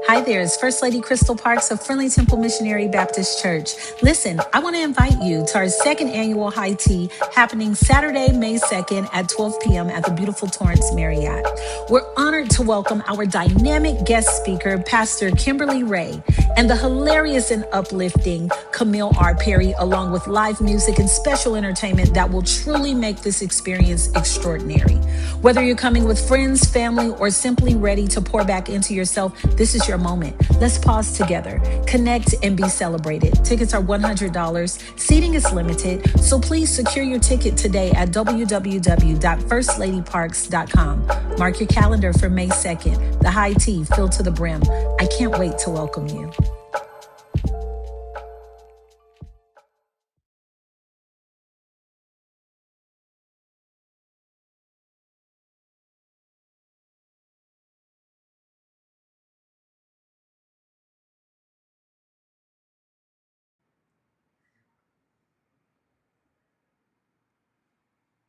Hi there, it's First Lady Crystal Parks of Friendly Temple Missionary Baptist Church. Listen, I want to invite you to our second annual high tea happening Saturday, May 2nd at 12 p.m. at the beautiful Torrance Marriott. We're honored to welcome our dynamic guest speaker, Pastor Kimberly Ray, and the hilarious and uplifting Camille R. Perry, along with live music and special entertainment that will truly make this experience extraordinary. Whether you're coming with friends, family, or simply ready to pour back into yourself, this is your moment. Let's pause together, connect, and be celebrated. Tickets are $100. Seating is limited, so please secure your ticket today at www.firstladyparks.com. Mark your calendar for May 2nd, the high tea filled to the brim. I can't wait to welcome you.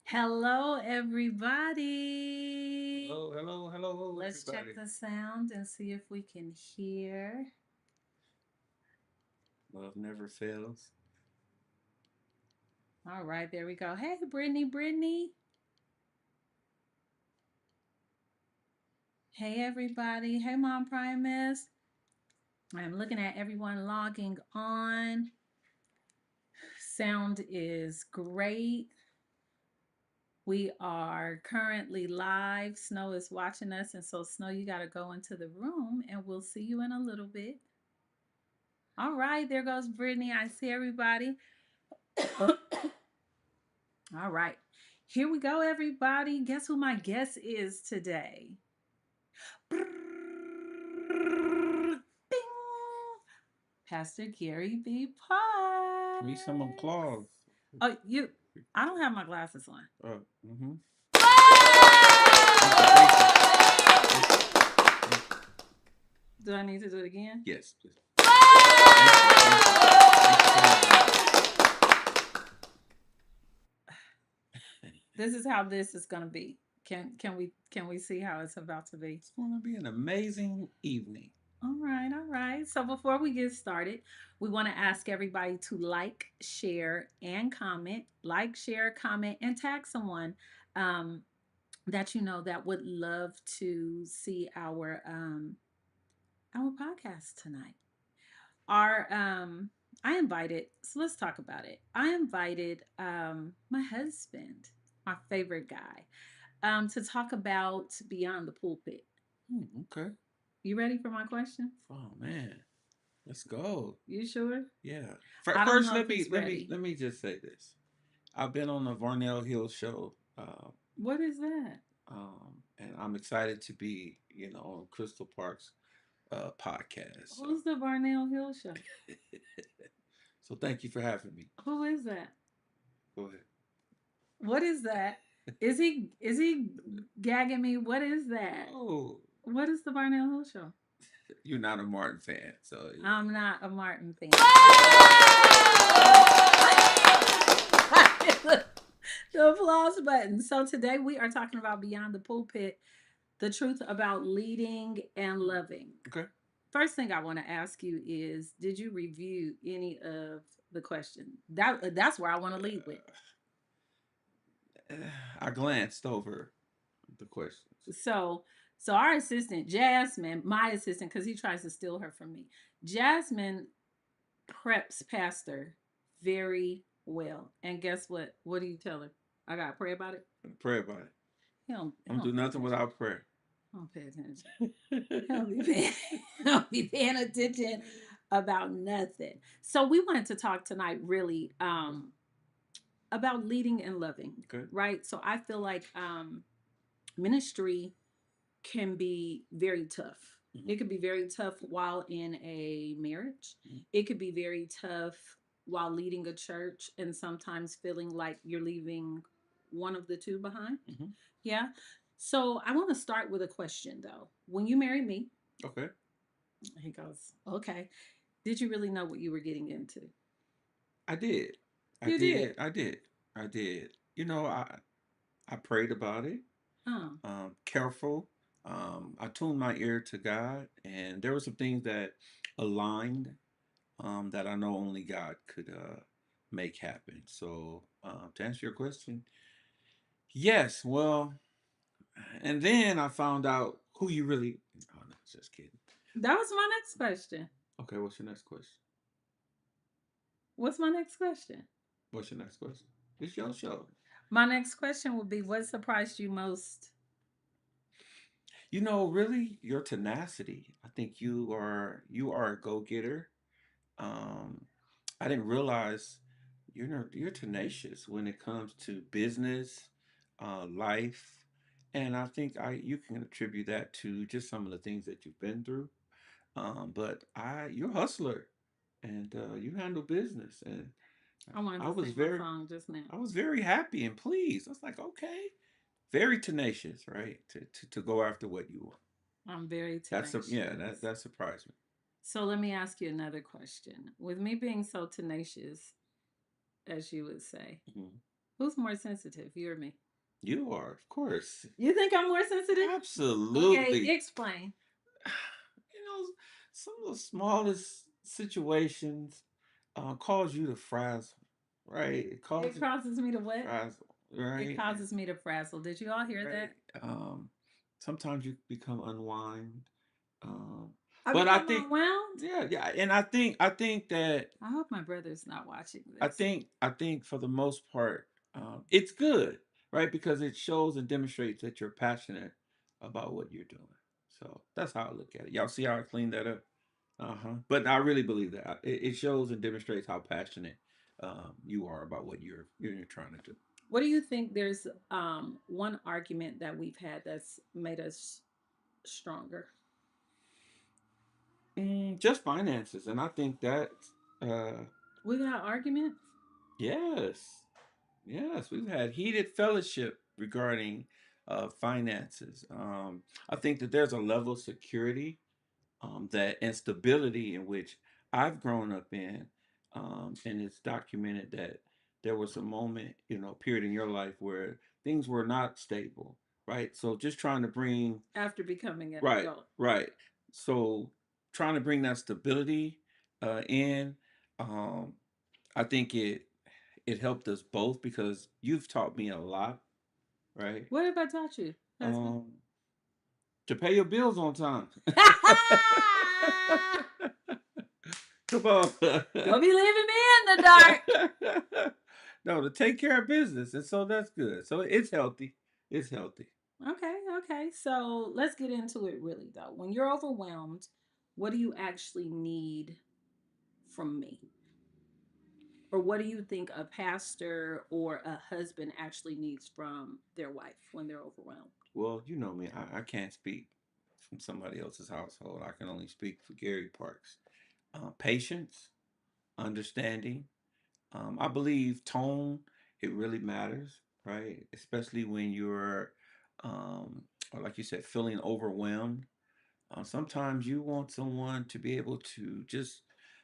Hello, everybody. Hello. Let's Everybody. check the sound and see if we can hear. Love never fails. All right, there we go. Hey, Brittany. Hey, everybody. Hey, Mom Primus. I'm looking at everyone logging on. Sound is great. We are currently live. Snow is watching us. And so, Snow, you got to go into the room and we'll see you in a little bit. All right, there goes Brittany. I see everybody. All right, here we go, everybody. Guess who my guest is today? Pastor Gary B. Pye. Me some applause. Oh, you. I don't have my glasses on. Oh, mm-hmm. Do I need to do it again? Yes, please. Thank you. This is how this is gonna be. Can we see how it's about to be? It's going to be an amazing evening. All right. So before we get started, we want to ask everybody to like, share, and comment. Like, share, comment, and tag someone um, that you know that would love to see our podcast tonight. Our I invited. So let's talk about it. I invited my husband, my favorite guy, to talk about Beyond the Pulpit. Okay. You ready for my question? Oh man, let's go. You sure? Yeah. I don't First, know if let me he's let me ready. let me just say this. I've been on the Varnell Hill show, What is that? and I'm excited to be, on Crystal Park's podcast. So, Who's the Varnell Hill Show? so thank you for having me. Who is that? Go ahead. What is that? Is he gagging me? What is that? Oh, What is the Varnell Hill Show? you're not a Martin fan, so I'm not a Martin fan. The applause button. So today we are talking about Beyond the Pulpit, the truth about leading and loving. okay. First thing I want to ask you is, did you review any of the questions? That's where I want to lead with. I glanced over the questions. So, so our assistant Jasmine, my assistant, because he tries to steal her from me. Jasmine preps Pastor very well, and guess what? What do you tell her? I gotta pray about it. Pray about it. He don't. He I'm don't do pay nothing attention. without prayer. He don't pay attention. He don't be paying. He don't be paying attention about nothing. So we wanted to talk tonight, really, about leading and loving. Okay. Right. So I feel like ministry can be very tough. Mm-hmm. It could be very tough while in a marriage. Mm-hmm. It could be very tough while leading a church and sometimes feeling like you're leaving one of the two behind. Mm-hmm. Yeah. So I want to start with a question though. When you married me, Okay. he goes, okay, did you really know what you were getting into? I did. I You did. did. I did. I did. I prayed about it. Oh, Careful I tuned my ear to God, and there were some things that aligned, that I know only God could make happen. So, to answer your question, yes. Well, and then I found out who you really. Oh no, just kidding. That was my next question. Okay, what's your next question? What's my next question? What's your next question? It's your show. My next question would be, what surprised you most? You know, really, your tenacity. I think you are a go getter. Um, I didn't realize you're tenacious when it comes to business, life, and I think I you can attribute that to just some of the things that you've been through. But you're a hustler, and you handle business, and I wanted I to was sing my very song just now. I was very happy and pleased. I was like, okay, very tenacious, right? To go after what you want. I'm very That's a yeah, tenacious. that surprised me. So let me ask you another question. With me being so tenacious, as you would say, Mhm. who's more sensitive, you or me? You are, of course, You think I'm more sensitive? Okay, absolutely. explain. You know, some of the smallest situations cause you to frazzle, right? It It causes causes me to what? frazzle, It right? causes me to frazzle. Did you all hear Right. that? Sometimes you become unwind. Um, I but I become think, overwhelmed. yeah, and I think that I hope my brother's not watching I this. think I think for the most part, it's good, right? Because it shows and demonstrates that you're passionate about what you're doing. So that's how I look at it. Y'all see how I cleaned that up? Uh-huh. But I really believe that it shows and demonstrates how passionate you are about what you're trying to do. What do you think? There's one argument that we've had that's made us stronger. Just finances, and I think that uh, We got arguments. yes, yes, we've had heated fellowship regarding finances. I think that there's a level of security, that and stability in which I've grown up in, and it's documented that there was a moment, period in your life where things were not stable, right? So just trying to bring After becoming an right, adult. right. So trying to bring that stability in, um, I think it helped us both because you've taught me a lot, right? What have I taught you, husband? Um, to pay your bills on time. Come on. Don't be leaving me in the dark. No, to take care of business. And so that's good. So it's healthy. It's healthy. Okay, okay. So let's get into it really though. When you're overwhelmed, what do you actually need from me? Or what do you think a pastor or a husband actually needs from their wife when they're overwhelmed? Well, you know me. I can't speak from somebody else's household. I can only speak for Gary Parks. Patience, understanding. I believe tone, it really matters, right? Especially when you're, or like you said, feeling overwhelmed. Sometimes you want someone to be able to just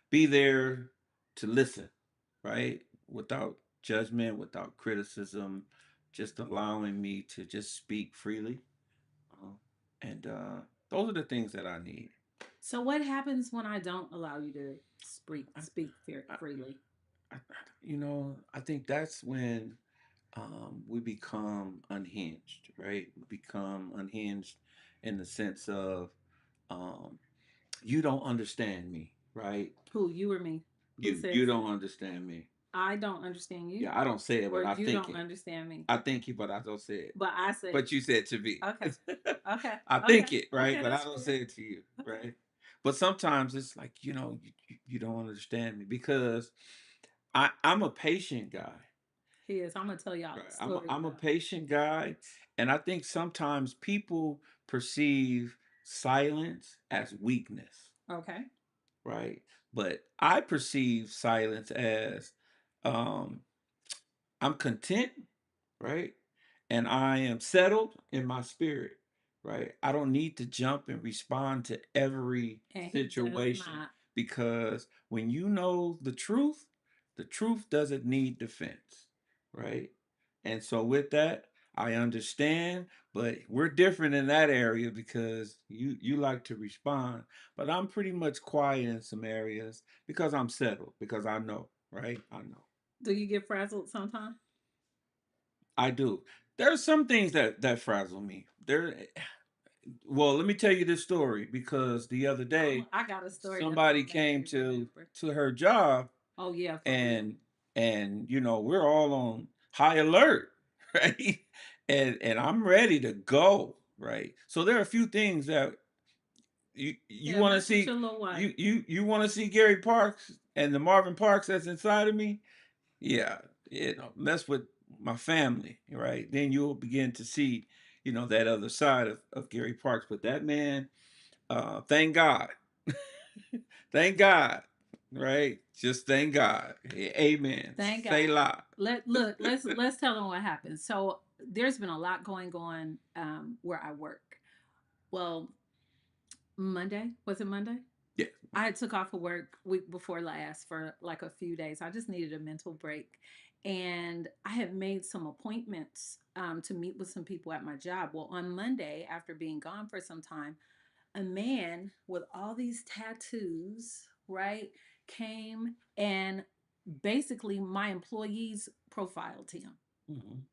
be there to listen, right? Without judgment, without criticism, just allowing me to just speak freely. Uh, and those are the things that I need. So what happens when I don't allow you to I, speak I, freely? I think that's when we become unhinged, right? We become unhinged in the sense of um, you don't understand me, right? Who, you or me? Who You says don't that? understand me. I don't understand you, Yeah, I don't say it, or but I you think don't it. understand me. I think it, but I don't say it. But I say, But you said to me. okay, okay, I okay, think it, right? okay, But I that's don't fair. say it to you, Okay. right? But sometimes it's like, you don't understand me because I'm a patient guy, He is. I'm gonna tell y'all right? a I'm a, story I'm a though. patient guy, and I think sometimes people perceive silence as weakness, Okay. right? But I perceive silence as um, I'm content, right? And I am settled in my spirit, right? I don't need to jump and respond to every And he does situation not. because when you know the truth doesn't need defense, right? And so with that, I understand, but we're different in that area because you like to respond, but I'm pretty much quiet in some areas because I'm settled because I know, right? I know. Do you get frazzled sometimes? I do. There's some things that frazzle me. Well, let me tell you this story because the other day I got a story that's somebody gonna make came you remember. to her job Oh yeah, for real. and we're all on high alert, right? And I'm ready to go, right? So there are a few things that you Yeah, want to mess with see your little wife. you want to see Gary Parks and the Marvin Parks that's inside of me. Yeah, mess with my family, right? Then you'll begin to see, that other side of Gary Parks. But that man, thank God. Thank God, right? Just thank God. Amen. Thank God. Say la. Let's tell them what happened. So there's been a lot going on where I work. Well, Monday, was it Monday? Yeah. I had took off of work week before last for like a few days. I just needed a mental break. And I had made some appointments to meet with some people at my job. Well, on Monday, after being gone for some time, a man with all these tattoos, right, came and basically my employees profiled him. Mhm.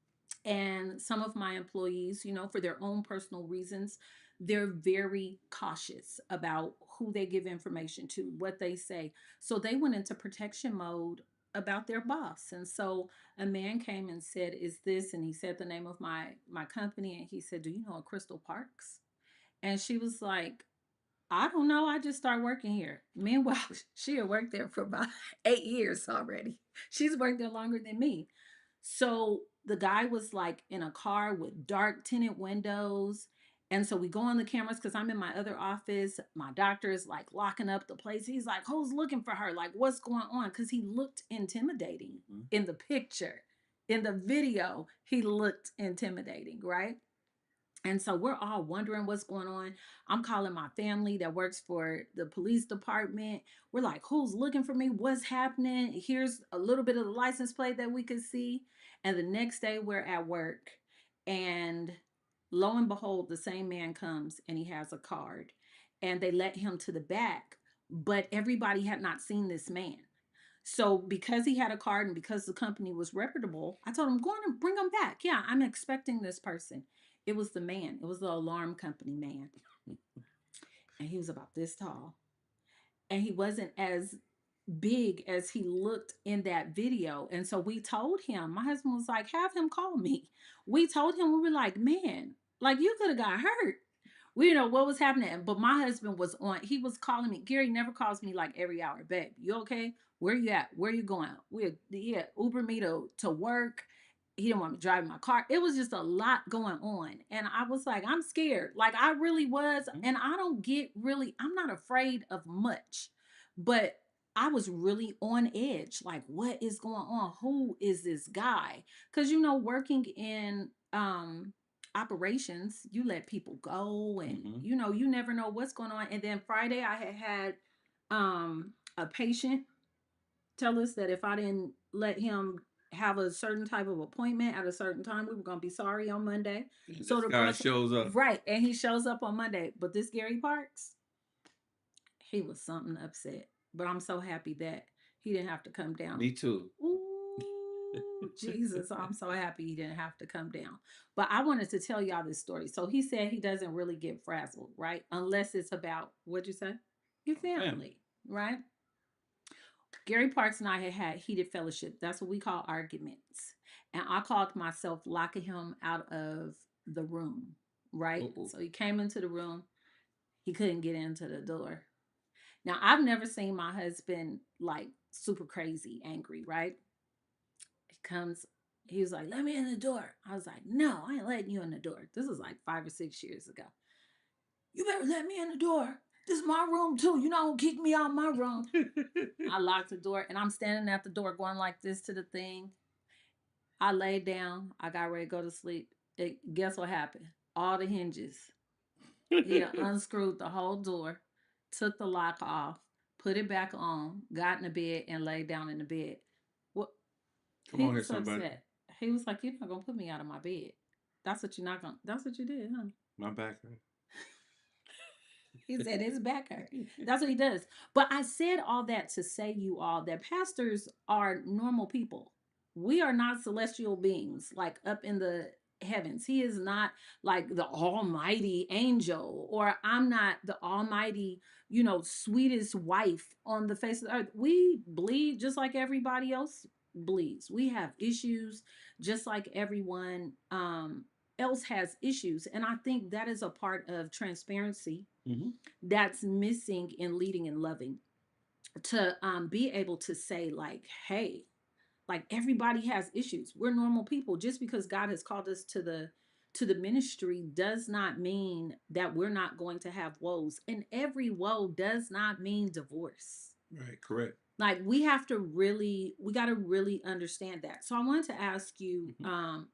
And some of my employees, for their own personal reasons, they're very cautious about who they give information to, what they say. So they went into protection mode about their boss. And so a man came and said, "Is this?" And he said the name of my company, and he said, "Do you know a Crystal Parks?" And she was like, "I don't know. I just started working here." Meanwhile, she had worked there for about 8 years already. She's worked there longer than me. So the guy was like in a car with dark tinted windows. And so we go on the cameras because I'm in my other office. My doctor is like locking up the place. He's like, "Who's looking for her? Like, what's going on?" Because he looked intimidating Mhm. in the picture. In the video, he looked intimidating, right? And so we're all wondering what's going on. I'm calling my family that works for the police department. We're like, "Who's looking for me? What's happening? Here's a little bit of the license plate that we could see." And the next day we're at work, and lo and behold, the same man comes and he has a card, and they let him to the back, but everybody had not seen this man. So because he had a card and because the company was reputable, I told him, "Go on and bring him back. Yeah, I'm expecting this person." It was the man. It was the alarm company man. And he was about this tall. And he wasn't as big as he looked in that video. And so we told him, my husband was like, "Have him call me." We told him, we were like, "Man, like you could have got hurt." We didn't know what was happening. But my husband was on, he was calling me. Gary never calls me like every hour. "Babe, you okay? Where you at? Where you going?" He had Uber me to work. He didn't want me driving my car. It was just a lot going on. And I was like, I'm scared. Like I really was. Mhm. And I don't get really, I'm not afraid of much. But I was really on edge. Like, what is going on? Who is this guy? Because working in operations, you let people go, and Mhm. you never know what's going on. And then Friday I had a patient tell us that if I didn't let him have a certain type of appointment at a certain time, we were going to be sorry on Monday. And So this the guy boss, shows up. right, and he shows up on Monday. But this Gary Parks, he was something upset. But I'm so happy that he didn't have to come down. Me too. Ooh, Jesus, I'm so happy he didn't have to come down. But I wanted to tell y'all this story. So he said he doesn't really get frazzled, right? Unless it's about, what'd you say? Your Family. family, right? Gary Parks and I had heated fellowship. That's what we call arguments. And I called myself locking him out of the room, right? Uh-oh. So he came into the room. He couldn't get into the door. Now, I've never seen my husband like super crazy angry, right? He comes, he was like, "Let me in the door." I was like, "No, I ain't letting you in the door." This is like 5 or 6 years ago. "You better let me in the door. This is my room too. You're not gonna kick me out of my room." I locked the door and I'm standing at the door going like this to the thing. I laid down. I got ready to go to sleep. Guess what happened? All the hinges. He done unscrewed the whole door, took the lock off, put it back on, got in the bed, and laid down in the bed. What? Come He on here, was somebody. upset. He was like, "You're not gonna put me out of my bed." That's what you're not gonna. That's what you did, huh? My back hurt. He said his back hurt. That's what he does. But I said all that to say, you all, that pastors are normal people. We are not celestial beings like up in the heavens. He is not like the almighty angel, or I'm not the almighty, sweetest wife on the face of the earth. We bleed just like everybody else bleeds. We have issues just like everyone else has issues. And I think that is a part of transparency Mm-hmm. that's missing in leading and loving, to be able to say, like, hey, like, everybody has issues. We're normal people. Just because God has called us to the ministry does not mean that we're not going to have woes, and every woe does not mean divorce. Right. Correct. Like, we got to really understand that. So I wanted to ask you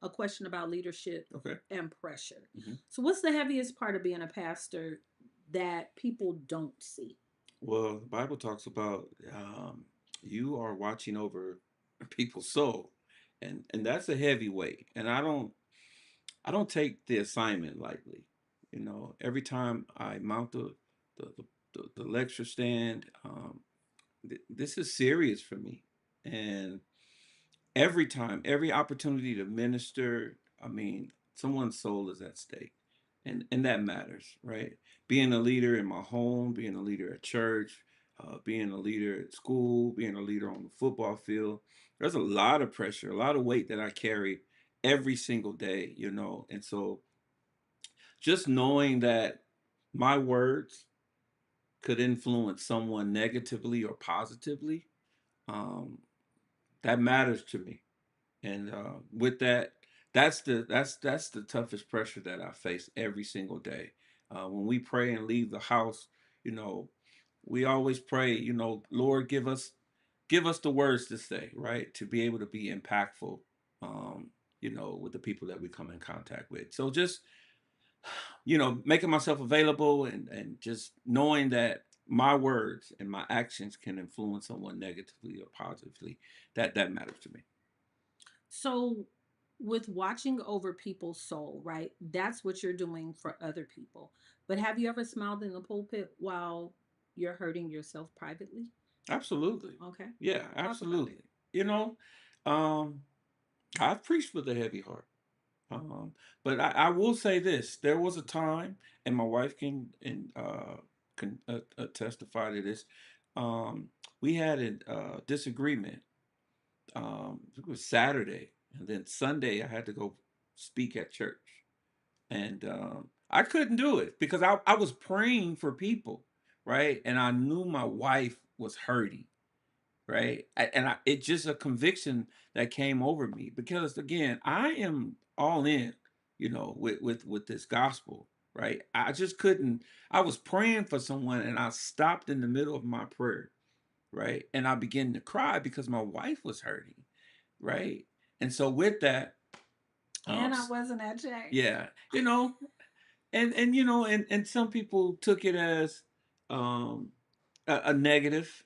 a question about leadership Okay. and pressure. Mm-hmm. So what's the heaviest part of being a pastor that people don't see? Well, the Bible talks about you are watching over people's soul, and that's a heavy weight. And I don't take the assignment lightly. Every time I mount the the lecture stand, this is serious for me. And every time, every opportunity to minister, I mean, someone's soul is at stake. And that matters, right? Being a leader in my home, being a leader at church, being a leader at school, being a leader on the football field, there's a lot of pressure, a lot of weight that I carry every single day. And so just knowing that my words could influence someone negatively or positively, um, that matters to me. And with that, that's the toughest pressure that I face every single day. When we pray and leave the house, you know, we always pray, Lord, give us the words to say, right, to be able to be impactful, um, with the people that we come in contact with. So just making myself available and just knowing that my words and my actions can influence someone negatively or positively, that matters to me. So, with watching over people's soul, right? That's what you're doing for other people. But have you ever smiled in the pulpit while you're hurting yourself privately? Absolutely. Okay. Yeah, Talk about absolutely. it. You know, um, I've preached with a heavy heart. But I will say this: there was a time, and my wife can testify to this. Um, we had a disagreement. It was Saturday, and then Sunday I had to go speak at church, and I couldn't do it because I was praying for people, right? And I knew my wife was hurting, right? It's just a conviction that came over me because again, I am all in, with this gospel, right? I just couldn't. I was praying for someone, and I stopped in the middle of my prayer, right? And I began to cry because my wife was hurting, right? And so with that, And I s- wasn't at church. yeah, and some people took it as um a negative,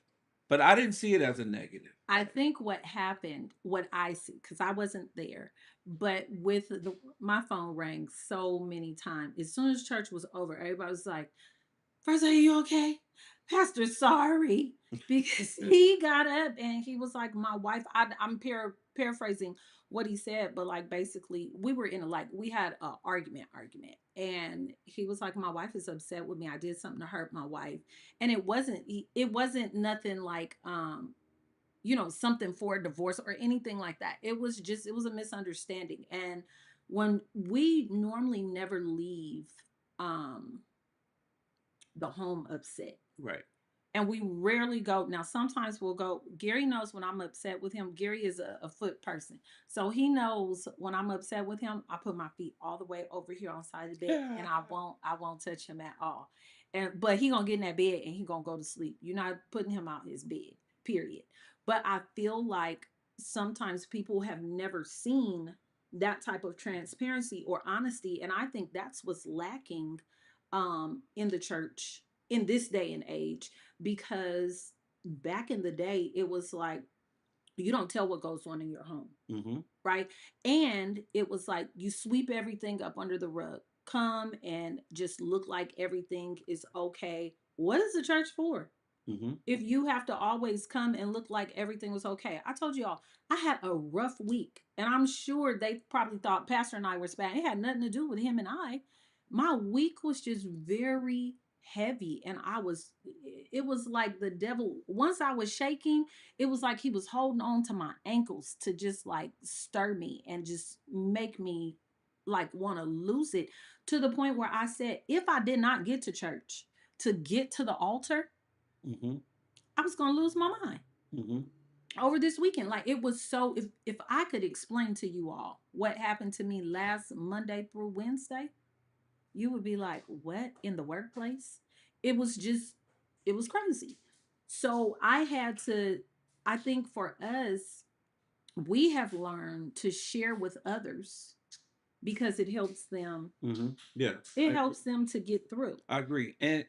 but I didn't see it as a negative. I think what happened, what I see, because I wasn't there, but with my phone rang so many times. As soon as church was over, everybody was like, "First, are you okay? Pastor, sorry." Because he got up and he was like, my wife, I'm paraphrasing what he said, but like basically, we were in we had an argument. And he was like, my wife is upset with me. I did something to hurt my wife. And it wasn't nothing like, something for a divorce or anything like that. It was a misunderstanding. And when we normally never leave, um, the home upset. Right. And we rarely go. Now, sometimes we'll go. Gary knows when I'm upset with him. Gary is a foot person. So he knows when I'm upset with him, I put my feet all the way over here on the side of the bed and I won't touch him at all. But he gonna get in that bed and he gonna go to sleep. You're not putting him out his bed, period. But I feel like sometimes people have never seen that type of transparency or honesty. And I think that's what's lacking in the church in this day and age, because back in the day it was like You don't tell what goes on in your home, Mm-hmm. right? And it was like you sweep everything up under the rug, come and just look like everything is okay. What is the church for? Mm-hmm. If you have to always come and look like everything was okay. I told you all, I had a rough week, and I'm sure they probably thought Pastor and I were spat. It had nothing to do with him and I. My week was just very heavy, and it was like the devil, once I was shaking, it was like he was holding on to my ankles to just like stir me and just make me like want to lose it, to the point where I said, if I did not get to church to get to the altar, Mm-hmm. I was gonna lose my mind Mm-hmm. over this weekend. Like it was so, if I could explain to you all what happened to me last Monday through Wednesday, you would be like, what in the workplace? It was just, it was crazy. So I had to, I think for us, we have learned to share with others because it helps them, Mm-hmm. Yeah. it helps them to get through. I agree. And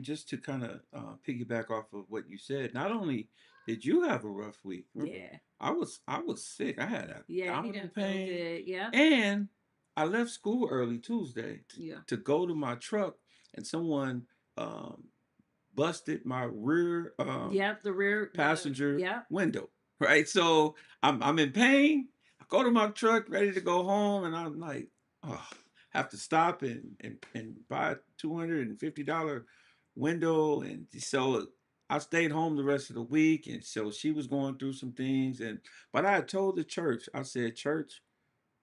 just to kind of piggyback off of what you said, not only did you have a rough week, Yeah. I was sick. I had Yeah, he abdominal didn't feel pain, good. Yeah. and I left school early Tuesday Yeah. to go to my truck, and someone um, busted my rear Yep. The rear, passenger yeah. window. Right, so I'm in pain. I go to my truck, ready to go home, and I'm like, oh, have to stop and buy a $250 window, and so I stayed home the rest of the week, and so she was going through some things, and but I had told the church, I said, church,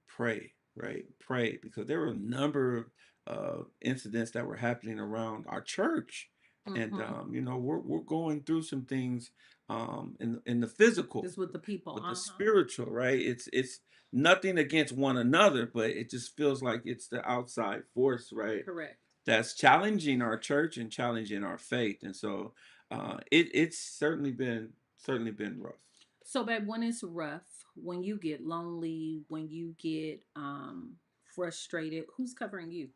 pray, right? Pray, because there were a number of incidents that were happening around our church, and Mm-hmm. we're going through some things in the physical, Just with the people. but the Uh-huh. spiritual, right? It's nothing against one another, but it just feels like it's the outside force, right? Correct. That's challenging our church and challenging our faith, and so it's certainly been rough. So, babe, when it's rough, when you get lonely, when you get frustrated, who's covering you?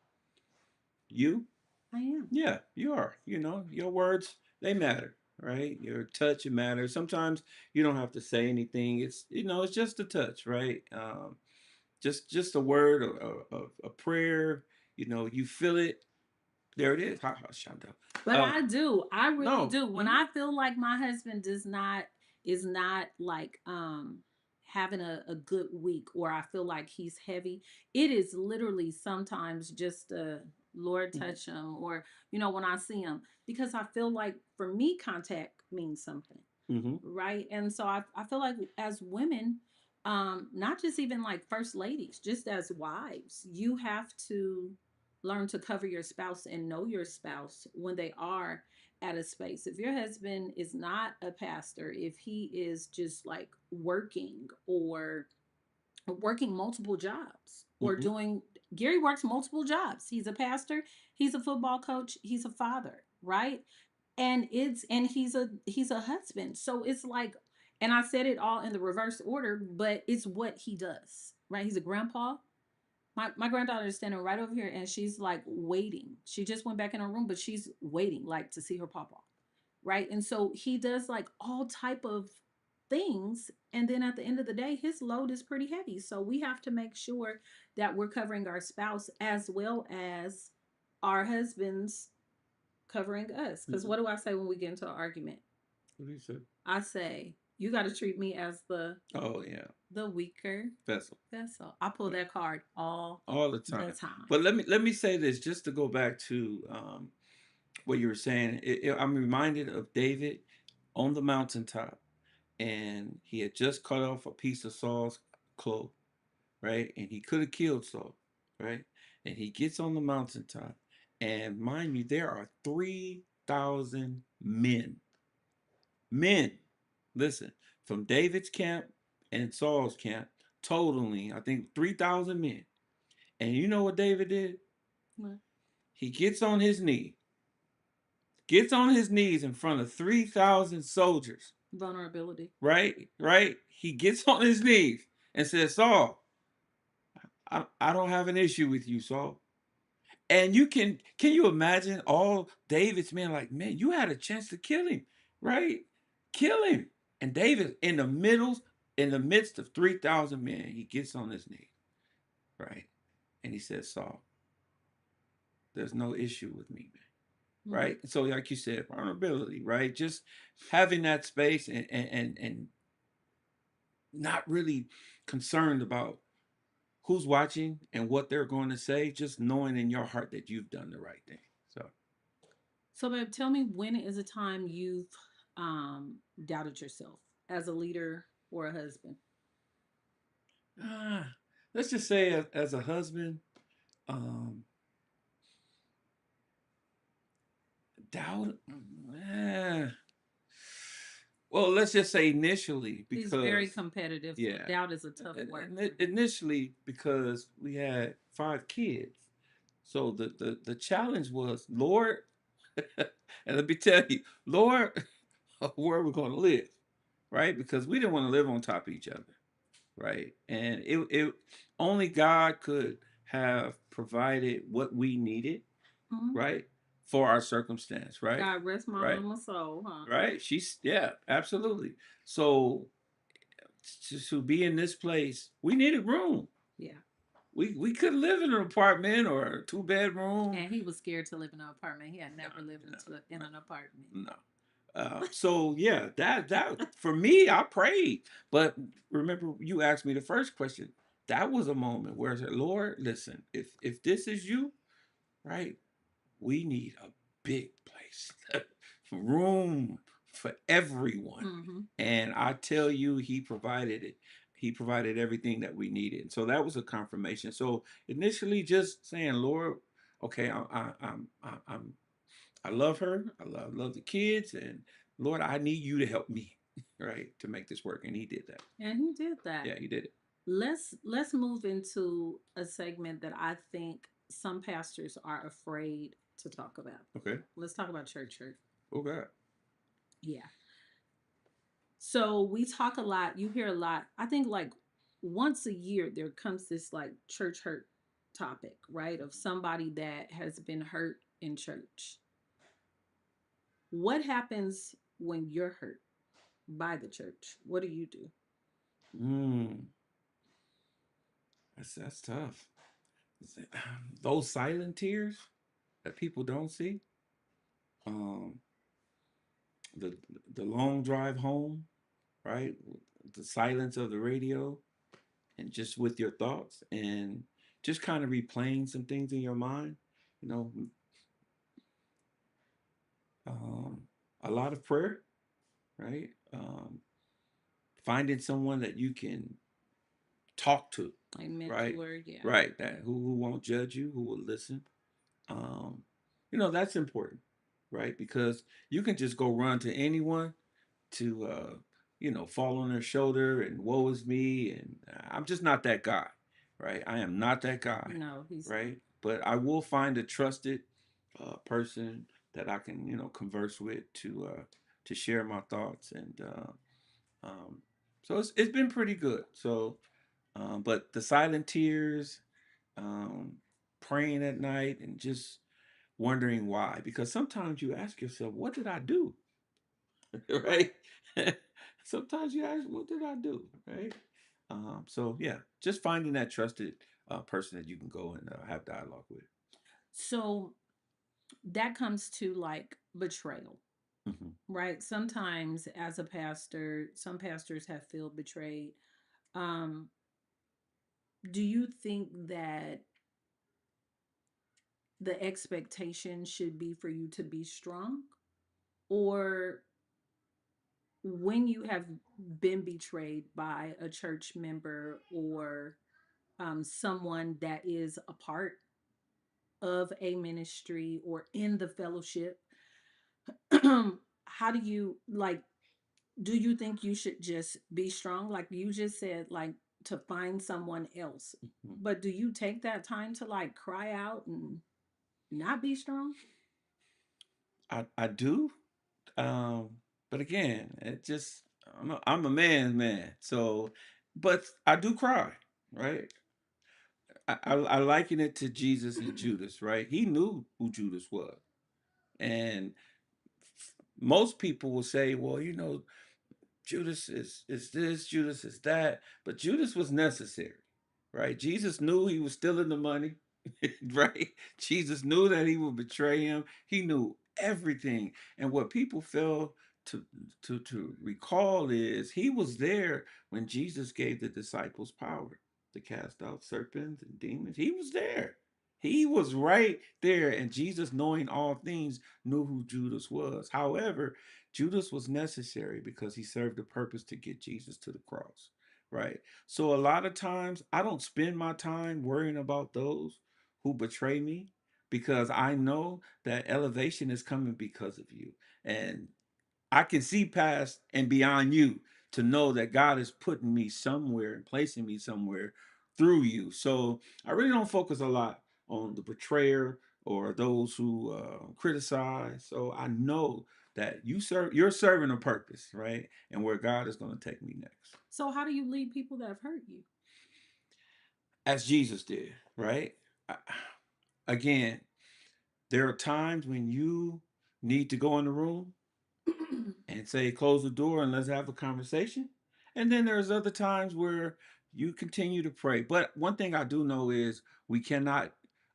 You I am. Yeah, you are. Your words, they matter, right? Your touch, it matters. Sometimes you don't have to say anything. It's just a touch, right? Just a word, a prayer. You feel it. There it is. Ha ha, Shanta. But I do. I really No. do. When I feel like my husband is not like having a good week, or I feel like he's heavy, it is literally sometimes just a Lord Mhm, touch him, or when I see him, because I feel like for me contact means something, mhm, right? And so I feel like as women, not just even like first ladies, just as wives, you have to learn to cover your spouse and know your spouse when they are at a space. If your husband is not a pastor, if he is just like working multiple jobs, or mhm, doing, Gary works multiple jobs. He's a pastor, he's a football coach, he's a father, right? And he's a husband. So it's like, and I said it all in the reverse order, but it's what he does, right? He's a grandpa. My granddaughter is standing right over here, and she's like waiting. She just went back in her room, but she's waiting like to see her papa, right? And so he does like all type of things, and then at the end of the day, his load is pretty heavy. So we have to make sure that we're covering our spouse as well as our husbands covering us. Because mhm. what do I say when we get into an argument? What do you say? I say, you got to treat me as Oh yeah, the weaker vessel. vessel. I pull Right. that card all All the the time. time. But let me say this just to go back to what you were saying. I'm reminded of David on the mountaintop, and he had just cut off a piece of Saul's cloak, right? And he could have killed Saul, right? And he gets on the mountaintop, and mind you, there are 3,000 men. Men, listen, from David's camp and Saul's camp, totaling, I think, 3,000 men. And you know what David did? What? He gets on his knees in front of 3,000 soldiers, Vulnerability. right? Right? He gets on his knees and says, Saul, I don't have an issue with you, Saul. And can you imagine all David's men like, man, you had a chance to kill him, right? Kill him. And David in the middle in the midst of 3,000 men, he gets on his knee, right? And he says, Saul, there's no issue with me, man. Mm. Right. So, like you said, vulnerability, right? Just having that space and not really concerned about who's watching and what they're going to say, just knowing in your heart that you've done the right thing. So, So, babe, tell me, when is a time you've doubted yourself as a leader or a husband? ah, let's just say as a husband, um, doubt. eh, well, let's just say initially He's very because competitive, so yeah, doubt is a tough word for him. initially because we had 5 kids, so the challenge was, Lord, and let me tell you, Lord, where are we going to live, right? Because we didn't want to live on top of each other, right? And it only God could have provided what we needed, Mhm. right, for our circumstance, right, God rest my right, mama's soul, huh? right. She's yeah, absolutely. So to be in this place, we needed room. Yeah. We couldn't live in an apartment or a 2 bedroom. And he was scared to live in an apartment. He had No, never lived no, in no, an apartment. no. So yeah, that for me, I prayed. But remember, you asked me the first question. That was a moment where I said, Lord, listen, if this is you, right, we need a big place, room for everyone. Mm-hmm. And I tell you, he provided it. He provided everything that we needed. So that was a confirmation. So initially, just saying, Lord, okay, I love her. I love the kids, and Lord, I need you to help me, right, to make this work. And he did that. And he did that. Yeah, he did it. Let's move into a segment that I think some pastors are afraid to talk about. Okay. Let's talk about church hurt. Oh God. Yeah. So we talk a lot, you hear a lot. I think like once a year there comes this like church hurt topic, right? Of somebody that has been hurt in church. What happens when you're hurt by the church? What do you do? Mm, that's tough. Those silent tears that people don't see. Um, the the long drive home, right? The silence of the radio, and just with your thoughts, and just kind of replaying some things in your mind. You know, um, a lot of prayer, right? Finding someone that you can talk to, Like right? mentor, yeah. Right. That who won't judge you, who will listen. Um, that's important, right? Because you can just go run to anyone to fall on their shoulder and woe is me, and I'm just not that guy, right? I am not that guy, No, he's not. right? But I will find a trusted person that I can converse with to share my thoughts, and so it's been pretty good. So but the silent tears, um, praying at night, and just wondering why, because sometimes you ask yourself, what did I do? Right? Sometimes you ask, what did I do? Right? So yeah, just finding that trusted person that you can go and have dialogue with. So that comes to like betrayal, Hmm. right? Sometimes as a pastor, some pastors have feel betrayed. Um, do you think that the expectation should be for you to be strong? Or when you have been betrayed by a church member or someone that is a part of a ministry or in the fellowship, how do you like, do you think you should just be strong? Like you just said, like to find someone else. Hmm. But do you take that time to like cry out and not be strong? I do, um, but again, it just I'm a man's man, so but I do cry, right? I liken it to Jesus and Judas, right? He knew who Judas was. And most people will say, well, Judas is this, Judas is that, but Judas was necessary, right? Jesus knew he was stealing the money, right? Jesus knew that he would betray him. He knew everything, and what people fail to to recall is he was there when Jesus gave the disciples power to cast out serpents and demons. He was there. He was right there, and Jesus, knowing all things, knew who Judas was. However, Judas was necessary because he served the purpose to get Jesus to the cross, right? So a lot of times I don't spend my time worrying about those who betray me because I know that elevation is coming because of you. And I can see past and beyond you to know that God is putting me somewhere and placing me somewhere through you. So I really don't focus a lot on the betrayer or those who criticize. So I know that you're serving a purpose, right? And where God is going to take me next, So how do you lead people that have hurt you? as Jesus did, right? I- Again, there are times when you need to go in the room and say, close the door and let's have a conversation. And then there's other times where you continue to pray. But one thing I do know is we cannot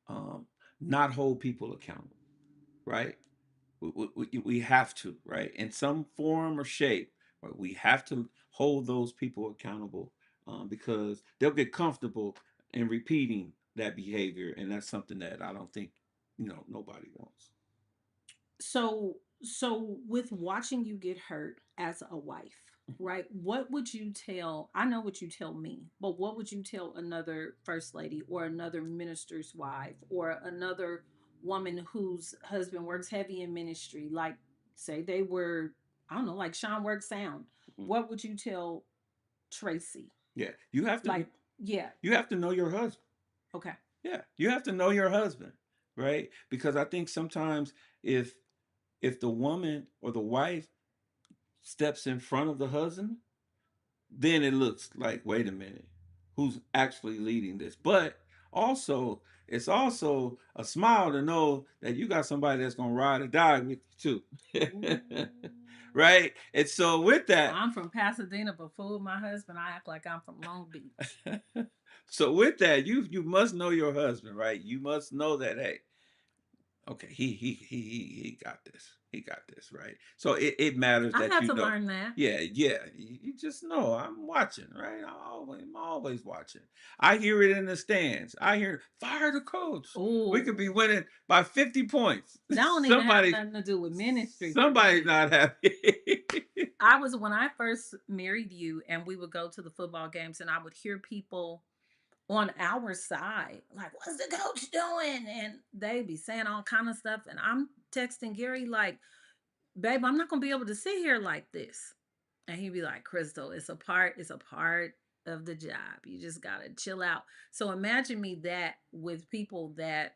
um, not hold people accountable, right? We have to, right? In some form or shape, right? We have to hold those people accountable because they'll get comfortable in repeating that behavior. And that's something that I don't think, nobody wants. So with watching you get hurt as a wife, right? What would you tell, I know what you tell me, but what would you tell another first lady or another minister's wife or another woman whose husband works heavy in ministry, like say they were, I don't know, like Sean works sound. Mhm. What would you tell Tracy? Yeah, you have to Like, yeah, you have to know your husband. okay. Yeah, you have to know your husband, right? Because I think sometimes if the woman or the wife steps in front of the husband, then it looks like, wait a minute, who's actually leading this? But also, it's also a smile to know that you got somebody that's gonna ride or die with you too. Right? And so with Well, that, I'm from Pasadena, but fool my husband, I act like I'm from Long Beach. so with that, you must know your husband, right? You must know that, hey, okay, he got this. He got this, right? So it matters I that had you to know. learn that. Yeah, yeah. You just know I'm watching, right? I'm always watching. I hear it in the stands. I hear fire the coach. We could be Oh, winning by 50 points. that don't even have somebody nothing to do with ministry for somebody's me. not happy. I was when I first married you, and we would go to the football games, and I would hear people on our side like, "What's the coach doing?" And they be saying all kind of stuff, and I'm texting Gary like, "Babe, I'm not gonna be able to sit here like this." And he'd be like, "Crystal, it's a part of the job. You just gotta chill out." So imagine me that with people that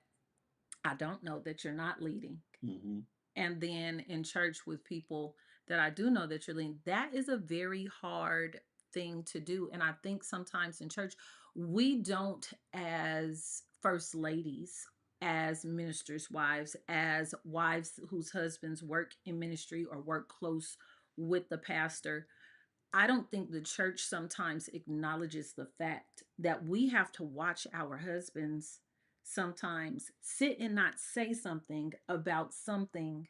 I don't know that you're not leading. Mhm. And then in church with people that I do know that you're leading, that is a very hard thing to do. And I think sometimes in church, we don't, as first ladies, as ministers' wives, as wives whose husbands work in ministry or work close with the pastor, I don't think the church sometimes acknowledges the fact that we have to watch our husbands sometimes sit and not say something about something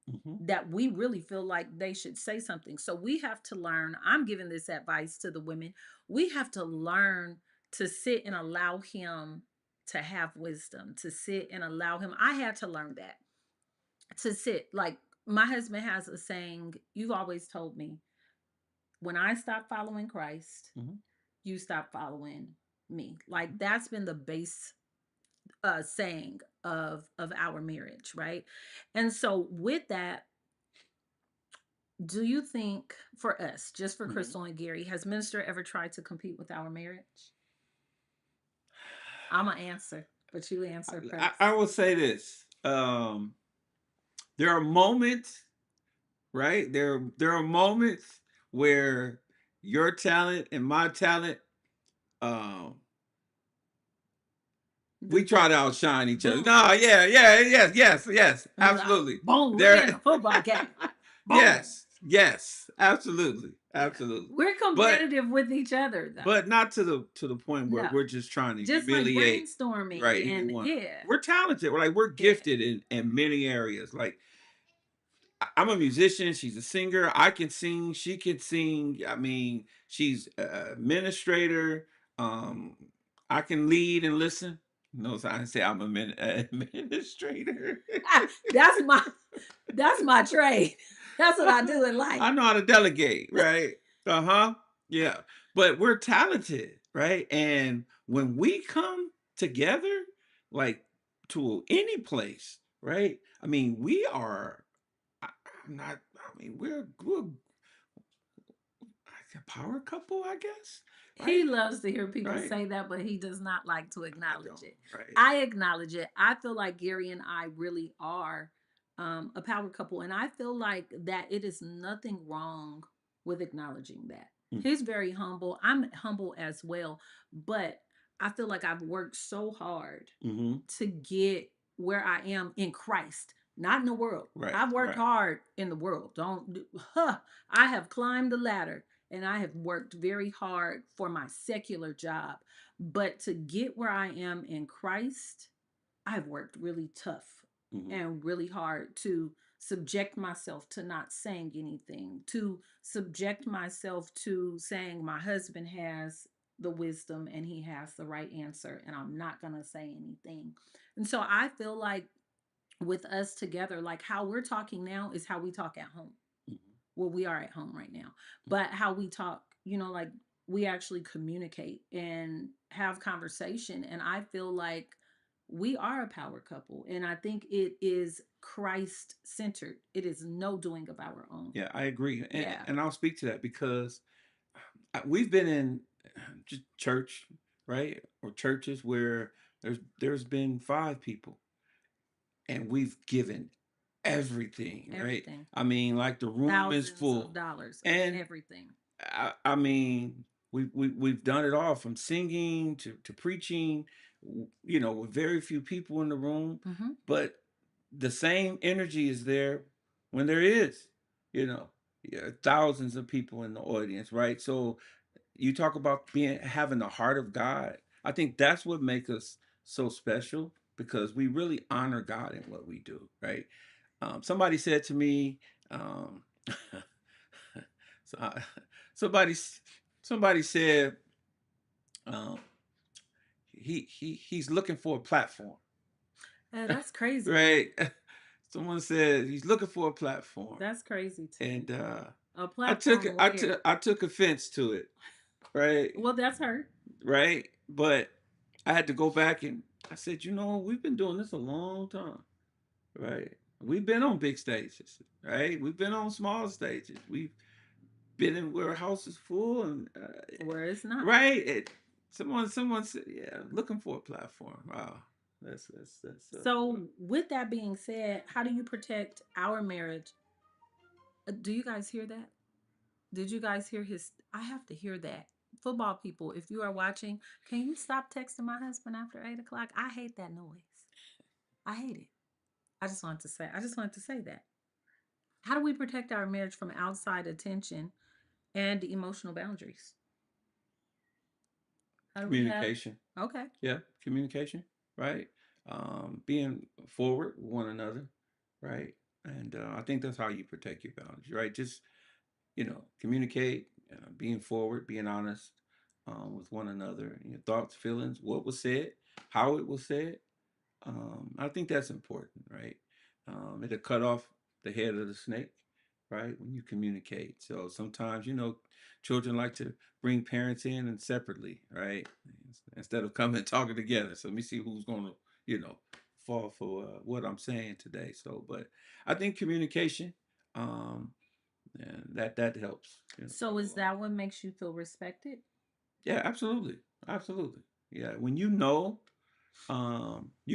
Mhm. that we really feel like they should say something. So we have to learn. I'm giving this advice to the women. We have to learn to sit and allow him to have wisdom, to sit and allow him. I had to learn that to sit. Like my husband has a saying, you've always told me, when I stop following Christ, Mhm. you stop following me. Like that's been the base saying of our marriage, right? And so with that, do you think for us, just for Mhm. Crystal and Gary, has minister ever tried to compete with our marriage? I'm gonna answer, but you answer first. I will say this. There are moments, right? There are moments where your talent and my talent, um, we Do try to that. outshine each other. Boom. No, yeah, yeah, yes, yes, yes, And like, absolutely. boom, we in There, a football game. Boom. yes, Yes, absolutely, Yeah. absolutely. We're But competitive with each other though. not to the point where No. we're just trying to Just like humiliate, brainstorming right, and anyone. yeah. We're talented. We're like we're Yeah. gifted in many areas. Like I'm a musician. She's a singer. I can sing. She can sing. I mean, she's a administrator. Um, I can lead and listen. No, so I say I'm a administrator. that's my that's my trade. That's what I do in life. I know how to delegate, right? Uh huh. Yeah, but we're talented, right? And when we come together, like to any place, right? I mean, we are. I'm not. I mean, we're like a power couple, I guess, He right? loves to hear people Right. say that, but he does not like to I acknowledge don't. it. Right. I acknowledge it. I feel like Gary and I really are a power couple, and I feel like that it is nothing wrong with acknowledging that. He's very humble. I'm humble as well, but I feel like I've worked so hard Mm-hmm. to get where I am in Christ, not in the world. Right. I've worked Right. hard in the world. Don't do, huh, I have climbed the ladder and I have worked very hard for my secular job. But to get where I am in Christ, I've worked really tough Mm-hmm. and really hard to subject myself to not saying anything, to subject myself to saying my husband has the wisdom and he has the right answer, and I'm not going to say anything. And so I feel like with us together, like how we're talking now is how we talk at home. Mm-hmm. Well, we are at home right now, but how we talk, like we actually communicate and have conversation. And I feel like we are a power couple. And I think it is Christ centered. It is no doing of our own. Yeah, I agree, Yeah. and I'll speak to that because we've been in church, right, or churches where there's been 5 people, and we've given everything, right? Everything. I mean, like the room is Thousands of full, dollars on and everything. I mean, we've done it all from singing to preaching, with very few people in the room, Mm-hmm. but the same energy is there when there is, thousands of people in the audience, right? So you talk about having the heart of God. I think that's what makes us so special because we really honor God in what we do, right? Somebody said to me, um, so somebody somebody said um, he's looking for a platform, That's crazy. right? Someone said he's looking for a platform, That's crazy to me. and A platform where? I took offense to it, right? Well, that's her. Right, but I had to go back and I said, we've been doing this a long time, right? We've been on big stages, right? We've been on small stages. We've been in where a house is full and Where it's not. right. Someone said, yeah, looking for a platform. Wow, that's So, with that being said, how do you protect our marriage? Do you guys hear that? Did you guys hear his? I have to hear that. Football people, if you are watching, can you stop texting my husband after 8 o'clock? I hate that noise. I hate it. I just wanted to say that. How do we protect our marriage from outside attention and emotional boundaries? How do we have? communication. Okay. Yeah, communication, right? Being forward with one another, right? And I think that's how you protect your boundaries, right? Just communicate, being forward, being honest with one another, your thoughts, feelings, what was said, how it was said. I think that's important, right? It'll cut off the head of the snake, right? When you communicate. So sometimes, children like to bring parents in and separately, right? Instead of coming and talking together. So let me see who's going to, fall for what I'm saying today. So, but I think communication, um, and that helps. So, is that what makes you feel respected? Yeah, absolutely, absolutely. Yeah, when you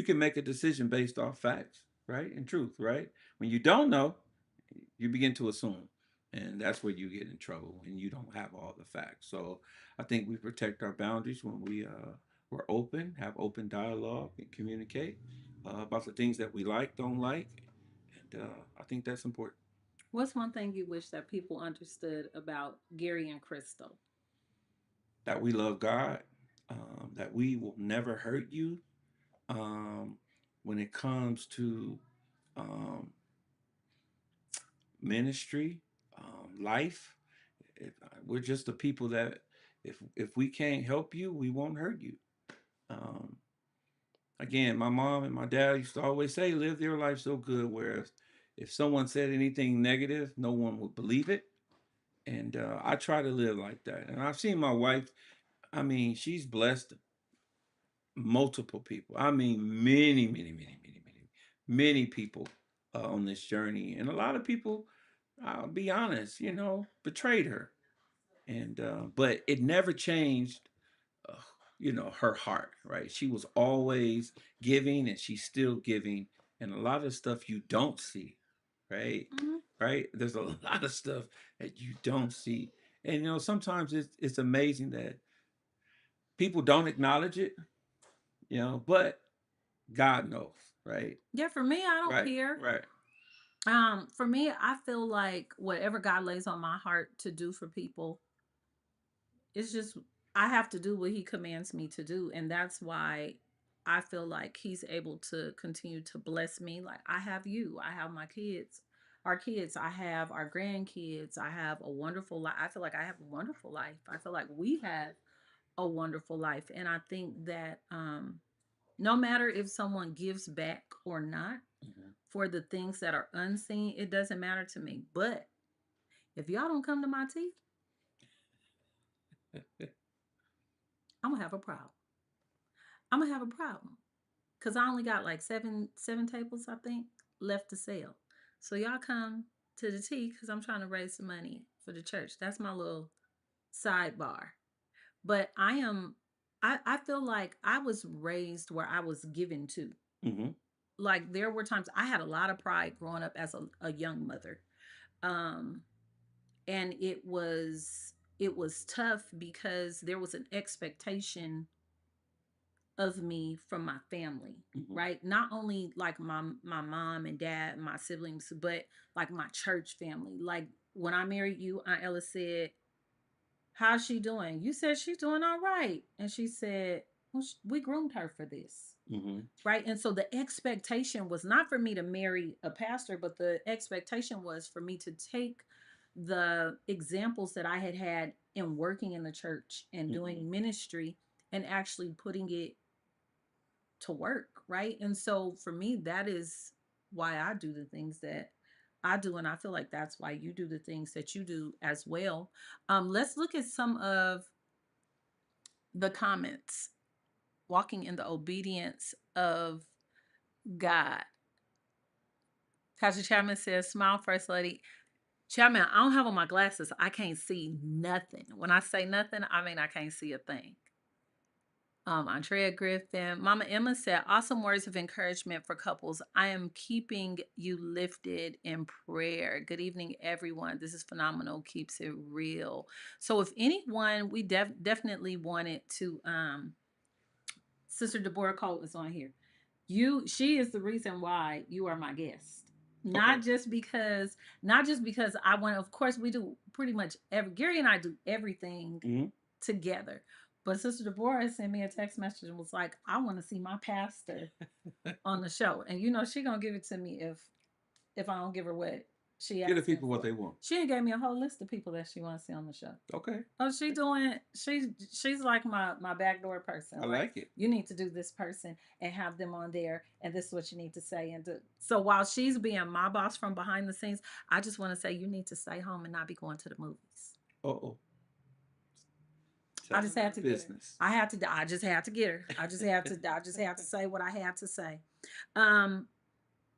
can make a decision based off facts, right, and truth, right. When you don't know, you begin to assume, and that's where you get in trouble when you don't have all the facts. So I think we protect our boundaries when we're open, have open dialogue, and communicate about the things that we like, don't like, and I think that's important. What's one thing you wish that people understood about Gary and Crystal? That we love God, that we will never hurt you. Um, when it comes to um, ministry, life, we're just the people that if we can't help you, we won't hurt you. Um, Again, my mom and my dad used to always say, live your life so good, whereas if someone said anything negative, no one would believe it. And I try to live like that. And I've seen my wife, I mean, she's blessed multiple people. I mean, many people on this journey. And a lot of people, I'll be honest, betrayed her. And, but it never changed uh, her heart, right? She was always giving and she's still giving. And a lot of stuff you don't see, right? Mhm. Right? There's a lot of stuff that you don't see. And, sometimes it's amazing that people don't acknowledge it, but God knows, right? Yeah, for me, I don't Right, care. right. For me, I feel like whatever God lays on my heart to do for people, it's just I have to do what he commands me to do. And that's why I feel like he's able to continue to bless me. Like I have you, I have my kids, our kids, I have our grandkids, I have a wonderful life. I feel like I have a wonderful life. I feel like we have a wonderful life. And I think that no matter if someone gives back or not Mhm. for the things that are unseen, it doesn't matter to me. But if y'all don't come to my tea, I'm gonna have a problem. I'm gonna have a problem because I only got like seven tables I think left to sell. So y'all come to the tea because I'm trying to raise some money for the church. That's my little sidebar. But I feel like I was raised where I was given to. Mhm. Like there were times I had a lot of pride growing up as a young mother. Um and it was tough because there was an expectation of me from my family, Mhm. right? Not only like my mom and dad and my siblings, but like my church family. Like when I married you, Aunt Ella said, how's she doing? You said she's doing all right. And she said, well, we groomed her for this. Mhm. Right. And so the expectation was not for me to marry a pastor, but the expectation was for me to take the examples that I had had in working in the church and Mhm. doing ministry and actually putting it to work. Right. And so for me, that is why I do the things that I do. And I feel like that's why you do the things that you do as well. Let's look at some of the comments. Walking in the obedience of God. Pastor Chapman says, smile, First Lady. Chapman, I don't have on my glasses. I can't see nothing. When I say nothing, I mean I can't see a thing. Andrea Griffin. Mama Emma said, awesome words of encouragement for couples. I am keeping you lifted in prayer. Good evening, everyone. This is phenomenal. Keeps it real. So if anyone, we definitely wanted to Sister Deborah Cole is on here. She is the reason why you are my guest. Okay. Not just because I want of course we do pretty much Gary and I do everything Mhm. together. But Sister Deborah sent me a text message and was like, I want to see my pastor on the show. And she gonna give it to me if I don't give her what she Give the asking people what for. they want. She gave me a whole list of people that she wants to see on the show. Okay. Oh, she's like my backdoor person. I Like like it. you need to do this person and have them on there, and this is what you need to say and do. So while she's being my boss from behind the scenes, I just want to say you need to stay home and not be going to the movies. Uh-oh. I just Telling had her to get her. business. I just had to get her. I just had to say what I had to say. Um,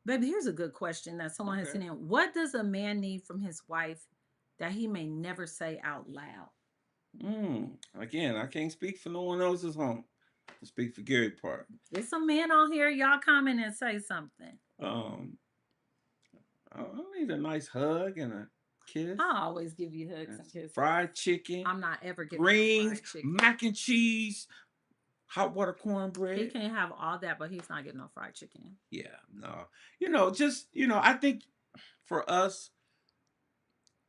Baby, here's a good question that someone has Okay. sent in. What does a man need from his wife that he may never say out loud? Again, I can't speak for no one else's home. I speak for Gary Park. There's some men on here. Y'all comment and say something. Um, I need a nice hug and a kiss. I always give you hugs and kisses. Fried chicken, I'm not ever giving him greens, fried chicken. mac and cheese, hot water He cornbread. can't have all that, but he's not getting no fried chicken. Yeah, no. I think for us,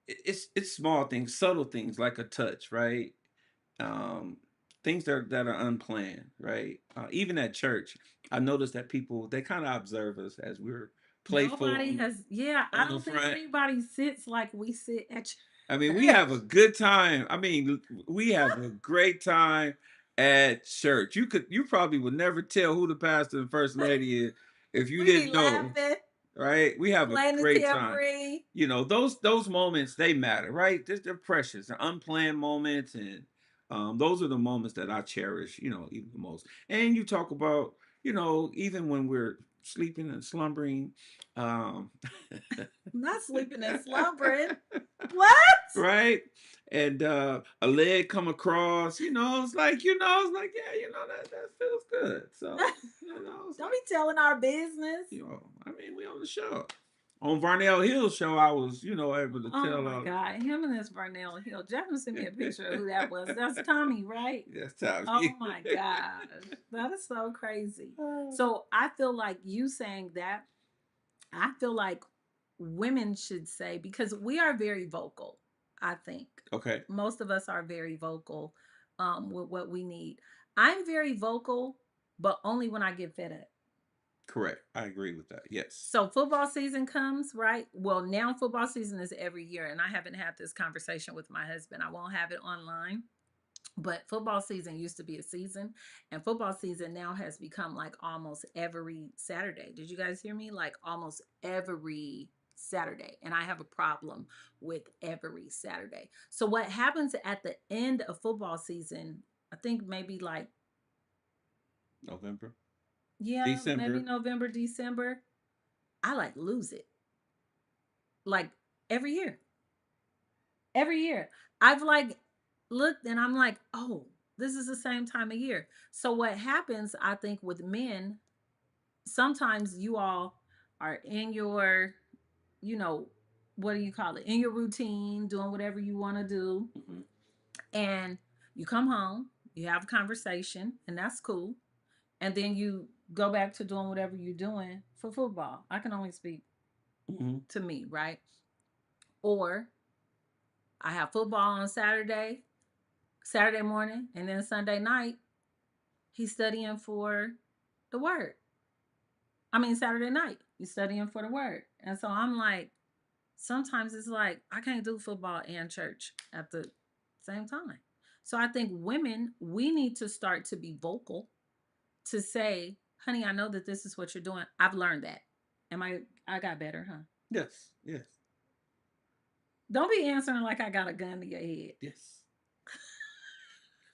it's small things, subtle things like a touch, right? Um, things that are unplanned, right? Even at church, I noticed that people they kind of observe us as we're playful Nobody has, yeah, I on the don't think front. anybody sits like we sit at I mean, we have a church. good time. I mean, we have a great time at church. You probably would never tell who the pastor and first lady is if you We be didn't know, laughing, right? We have a playing the great time. tambourine. You know, those moments they matter, right? They're precious. They're unplanned moments, and those are the moments that I cherish. You know, even the most. And you talk about, you know, even when we're sleeping and slumbering, um, Not sleeping and slumbering. What? right? And a leg come across, you know, it's like, yeah, you know, that feels good. So, you know, it's Don't like, be telling our business. you know, I mean, we on the show. On Varnell Hill's show, I was, you know, able to Oh tell my God. Him and this Vernell Hill. Jeff sent me a picture of who that was. That's Tommy, right? Yes, Tommy. Oh my gosh. That is so crazy. So I feel like you saying that, I feel like women should say, because we are very vocal, I think. Okay, Most of us are very vocal with what we need. I'm very vocal, but only when I get fed up. correct. I agree with that. Yes. So football season comes, right? Well, now football season is every year, and I haven't had this conversation with my husband. I won't have it online. But football season used to be a season, and football season now has become like almost every Saturday. Did you guys hear me? Like almost every Saturday. And I have a problem with every Saturday. So, what happens at the end of football season, I think maybe like, November, yeah, maybe December. November, December, I like lose it. Like every year. Every year. I've like looked and I'm like, oh, this is the same time of year. So what happens, I think, with men, sometimes you all are in your, you know, what do you call it? In your routine, doing whatever you want to do. Hmm. And you come home, you have a conversation, and that's cool. And then you go back to doing whatever you're doing for football. I can only speak Hmm. to me, right? Or I have football on Saturday morning, and then Sunday night, he's studying for the word. I mean, Saturday night, he's studying for the word. And so I'm like, sometimes it's like, I can't do football and church at the same time. So I think women, we need to start to be vocal to say, honey, I know that this is what you're doing. I've learned that. I got better, huh? Yes, yes, Don't be answering like I got a gun to your head. yes.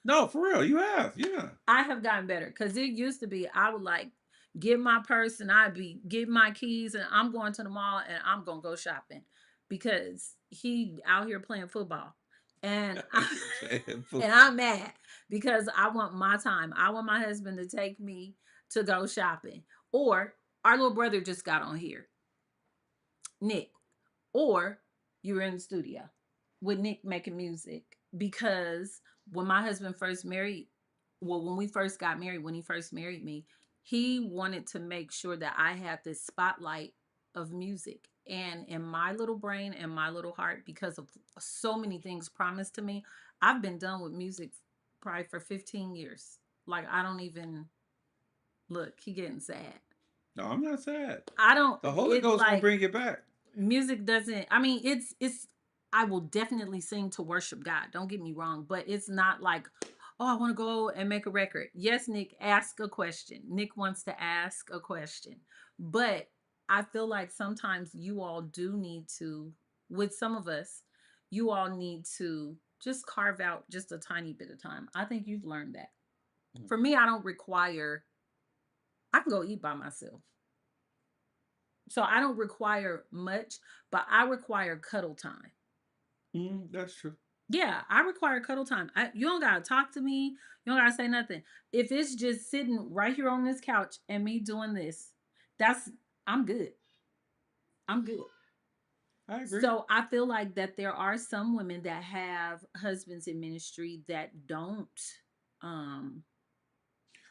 No, for real, you have, yeah. I have gotten better because it used to be I would like get my purse and I'd be get my keys and I'm going to the mall and I'm gonna go shopping because he out here playing football and Playing and football. I'm mad because I want my time. I want my husband to take me to go shopping. Or our little brother just got on here, Nick. Or you were in the studio with Nick making music because when my husband first married, well, when we first got married, when he first married me, he wanted to make sure that I had this spotlight of music. And in my little brain and my little heart, because of so many things promised to me, I've been done with music probably for 15 years. Like, I don't even look, he getting sad. No, I'm not sad. I don't, The Holy it Ghost gonna like, bring you back. music doesn't, I mean, it's I will definitely sing to worship God, don't get me wrong, but it's not like, oh, I want to go and make a record. Yes, Nick, ask a question. Nick wants to ask a question. But I feel like sometimes you all do need to, with some of us, you all need to just carve out just a tiny bit of time. I think you've learned that. Mm. For me, I don't require, I can go eat by myself. So I don't require much, but I require cuddle time. That's true. Yeah, I require cuddle time. You don't gotta talk to me. You don't gotta say nothing. If it's just sitting right here on this couch and me doing this, that's I'm good. I'm good. I agree. So I feel like that there are some women that have husbands in ministry that um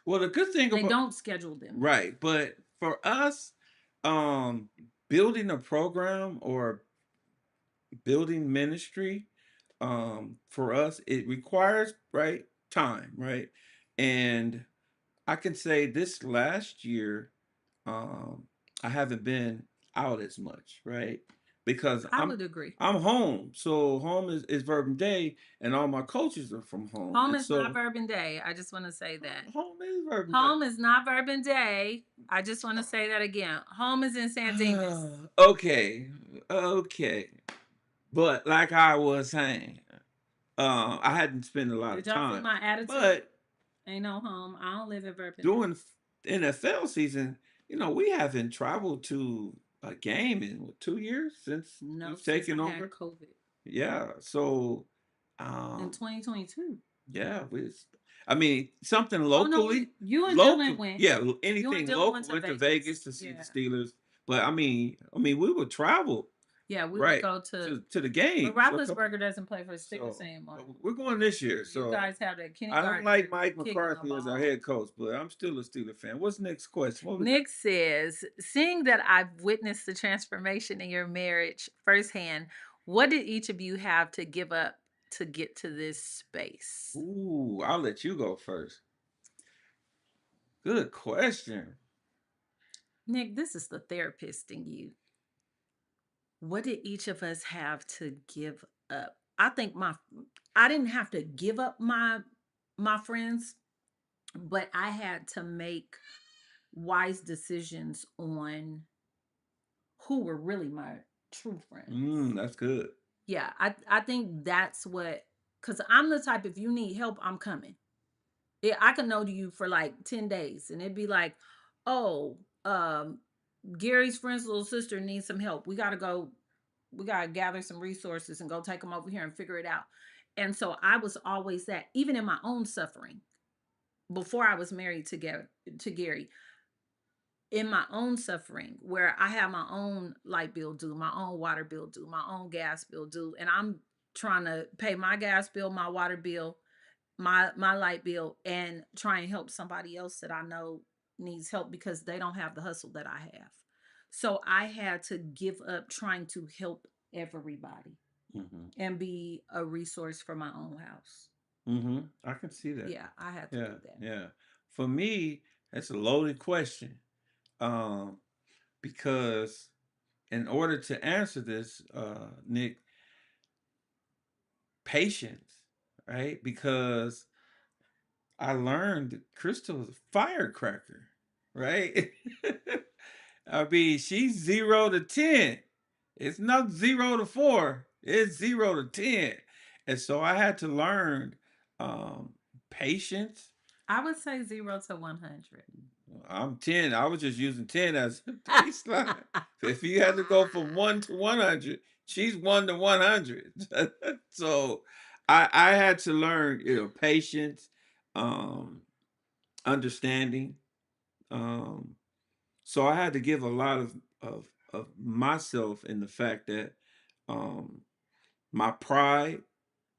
Well, the good thing they about don't schedule them. right, but for us, um, building a program or building ministry, for us, it requires, right, time, right? And I can say this last year, um, I haven't been out as much, right? Because I would agree. I'm home. So home is Verbum Day, and all my coaches are from home. Home And is not so Bourbon Day. I just want to say that. home is Verbum Day. Home is not Bourbon Day. I just want to say that again. Home is in San Dimas. Okay. Okay. But like I was saying, I hadn't spent a lot Did of y'all see time. my attitude? But Ain't no home. I don't live in Bourbon Day. during NFL season, we haven't traveled to a game in what, 2 years since No, we've since taken I had over. COVID Yeah. So, in 2022. yeah, I mean, something Oh no, locally, you and Dylan local, went. yeah, You and anything Dylan local. went to Went to Vegas. Vegas to see Yeah. the Steelers, but I mean, we would travel Yeah, we would right go to. to the But game. Roethlisberger doesn't play for the Steelers So anymore. we're going this year. You So guys have that I kindergarten don't like Mike kicking the McCarthy as our ball. head coach, but I'm still a Steeler fan. What's the next question? What we got? Nick says, seeing that I've witnessed the transformation in your marriage firsthand, what did each of you have to give up to get to this space? Ooh, I'll let you go first. Good question. Nick, this is the therapist in you. What did each of us have to give up? I think I didn't have to give up my friends, but I had to make wise decisions on who were really my true friends. That's good. Yeah, I think that's what, because I'm the type, if you need help, I'm coming. Yeah, I can know to you for like 10 days and it'd be like, oh, Gary's friend's little sister needs some help. We gotta gather some resources and go take them over here and figure it out. And so I was always that, even in my own suffering, before I was married to Gary, in my own suffering, where I have my own light bill due, my own water bill due, my own gas bill due, and I'm trying to pay my gas bill, my water bill, my light bill, and try and help somebody else that I know needs help because they don't have the hustle that I have. So I had to give up trying to help everybody Mm-hmm. and be a resource for my own house. Mm-hmm. I can see that. Yeah, I had to Yeah, do that. yeah. For me, that's a loaded question. Um, because in order to answer this, Nick, patience, right? Because I learned that Crystal is a firecracker, right? I mean, she's 0 to 10. It's not 0 to 4. It's 0 to 10. And so I had to learn um, patience. I would say 0 to 100. I'm 10. I was just using 10 as a baseline. If you had to go from 1 to 100, she's 1 to 100. So I had to learn, patience, um, understanding. Um, so I had to give a lot of myself in the fact that um, my pride,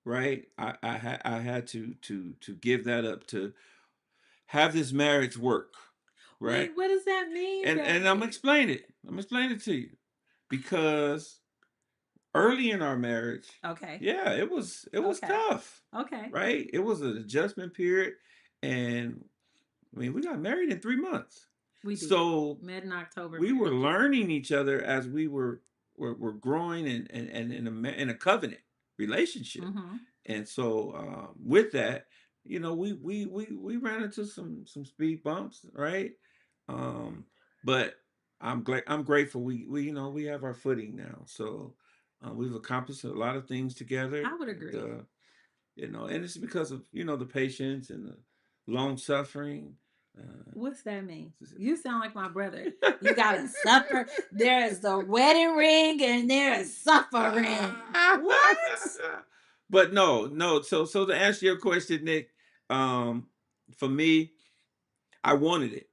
right? I had to give that up to have this marriage work, right? Wait, what does that mean, And I'm baby? explaining it. I'm explaining it to you because early in our marriage, Okay. yeah, it was Okay. tough, Okay. right? It was an adjustment period, and I mean, we got married in 3 months. We did. So Met in October. we were married in learning each other as we were growing and in a covenant relationship. Mm-hmm. And so with that, we ran into some speed bumps, right? Um, but I'm grateful we have our footing now. So we've accomplished a lot of things together. I would agree. And it's because of the patience and the long suffering. What's that mean? You sound like my brother. You gotta suffer. There is the wedding ring and there is suffering. What? But no. So to answer your question, Nick, for me, I wanted it,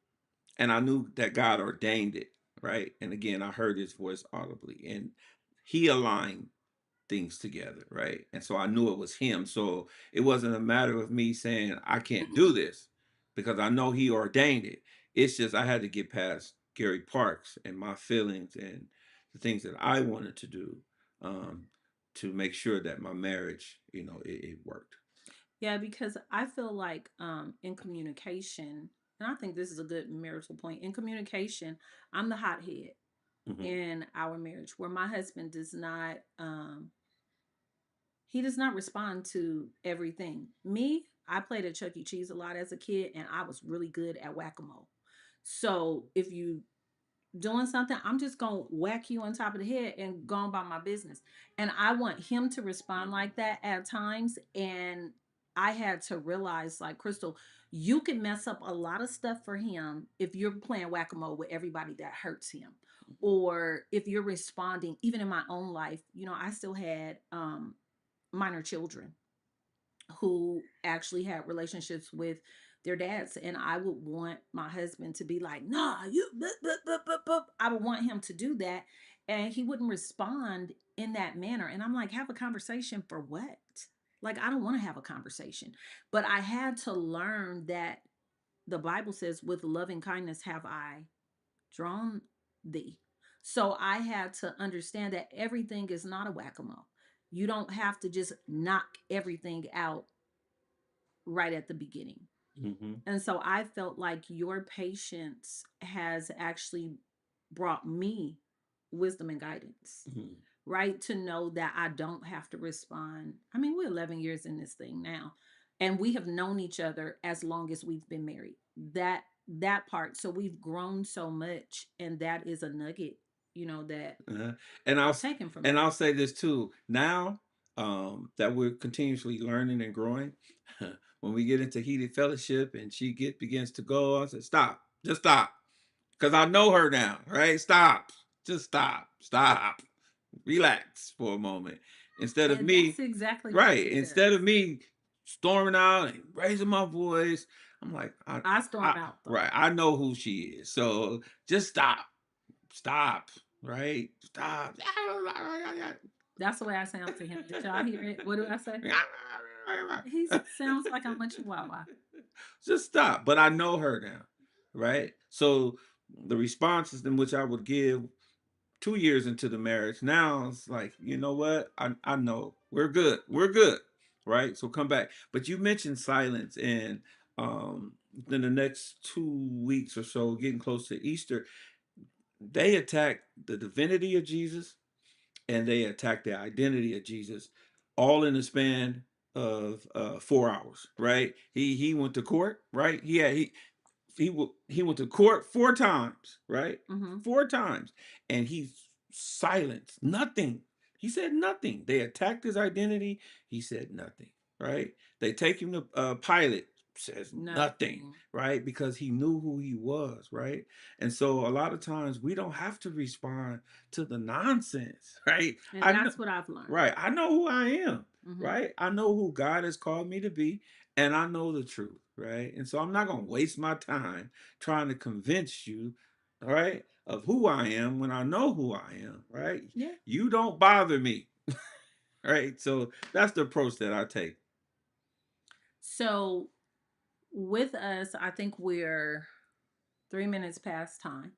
and I knew that God ordained it, right? And again, I heard His voice audibly, and He aligned things together, right? And so I knew it was Him. So it wasn't a matter of me saying I can't do this because I know He ordained it. It's just I had to get past Gary Parks and my feelings and the things that I wanted to do. Um, to make sure that my marriage, it worked. Yeah, because I feel like in communication, and I think this is a good marital point. In communication, I'm the hothead Hmm. in our marriage where my husband does not he does not respond to everything. Me, I played at Chuck E. Cheese a lot as a kid and I was really good at whack-a-mole. So if you doing something, I'm just gonna whack you on top of the head and go on about my business. And I want him to respond like that at times. And I had to realize, like, Crystal, you can mess up a lot of stuff for him if you're playing whack-a-mole with everybody that hurts him. Or if you're responding, even in my own life, I still had minor children who actually had relationships with their dads, and I would want my husband to be like, nah, you blah, blah, blah, blah, blah. I would want him to do that, and he wouldn't respond in that manner. And I'm like, have a conversation for what? Like, I don't want to have a conversation. But I had to learn that the Bible says, with loving kindness have I drawn thee. So I had to understand that everything is not a whack-a-mole. You don't have to just knock everything out right at the beginning. Hmm. And so I felt like your patience has actually brought me wisdom and guidance, Hmm. right? To know that I don't have to respond. I mean, we're 11 years in this thing now, and we have known each other as long as we've been married. That part. So we've grown so much, and that is a nugget, that Uh-huh. And I'll I've s- taken from and you. I'll say this too. Now, that we're continuously learning and growing, when we get into heated fellowship and she begins to go, I said, "Stop, just stop," because I know her now, right? Stop, just stop, relax for a moment. Instead of And that's me, exactly what right? he Instead does. of me storming out and raising my voice, I'm like, I storm I out though. right, I know who she is, so just stop, right? Stop. That's the way I sound to him. Did y'all hear it? What do I say? He sounds like I'm a chihuahua. Just stop. But I know her now, right? So the responses in which I would give 2 years into the marriage, now it's like, you know what? I know we're good. We're good, right? So come back. But you mentioned silence, and in the next 2 weeks or so, getting close to Easter, they attack the divinity of Jesus and they attack the identity of Jesus, all in the span of 4 hours. Right? He went to court. Right? He went to court 4 times. Right? Mm-hmm. 4 times, and he silenced nothing. He said nothing. They attacked his identity. He said nothing. Right? They take him to Pilate. Says nothing. Nothing. Right? Because he knew who he was. Right? And so a lot of times we don't have to respond to the nonsense, right? And I know, that's what I've learned. right. I know who I am, Mm-hmm. right? I know who God has called me to be, and I know the truth, right? And so I'm not going to waste my time trying to convince you, right, of who I am when I know who I am, right? Yeah. You don't bother me, right? So that's the approach that I take. So with us, I think we're 3 minutes past time.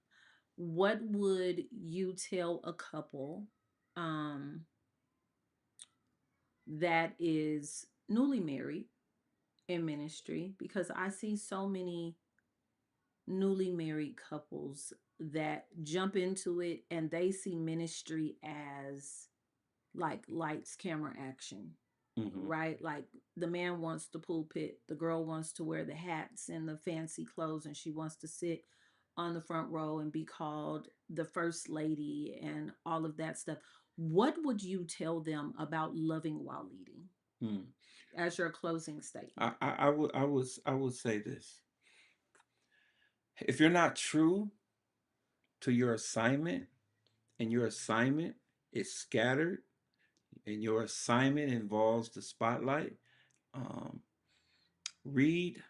What would you tell a couple um, that is newly married in ministry? Because I see so many newly married couples that jump into it and they see ministry as like lights, camera, action, Hmm. right? Like the man wants the pulpit, the girl wants to wear the hats and the fancy clothes, and she wants to sit on the front row and be called the first lady and all of that stuff. What would you tell them about loving while leading Hmm. as your closing statement? I would say this: if you're not true to your assignment, and your assignment is scattered, and your assignment involves the spotlight, um, read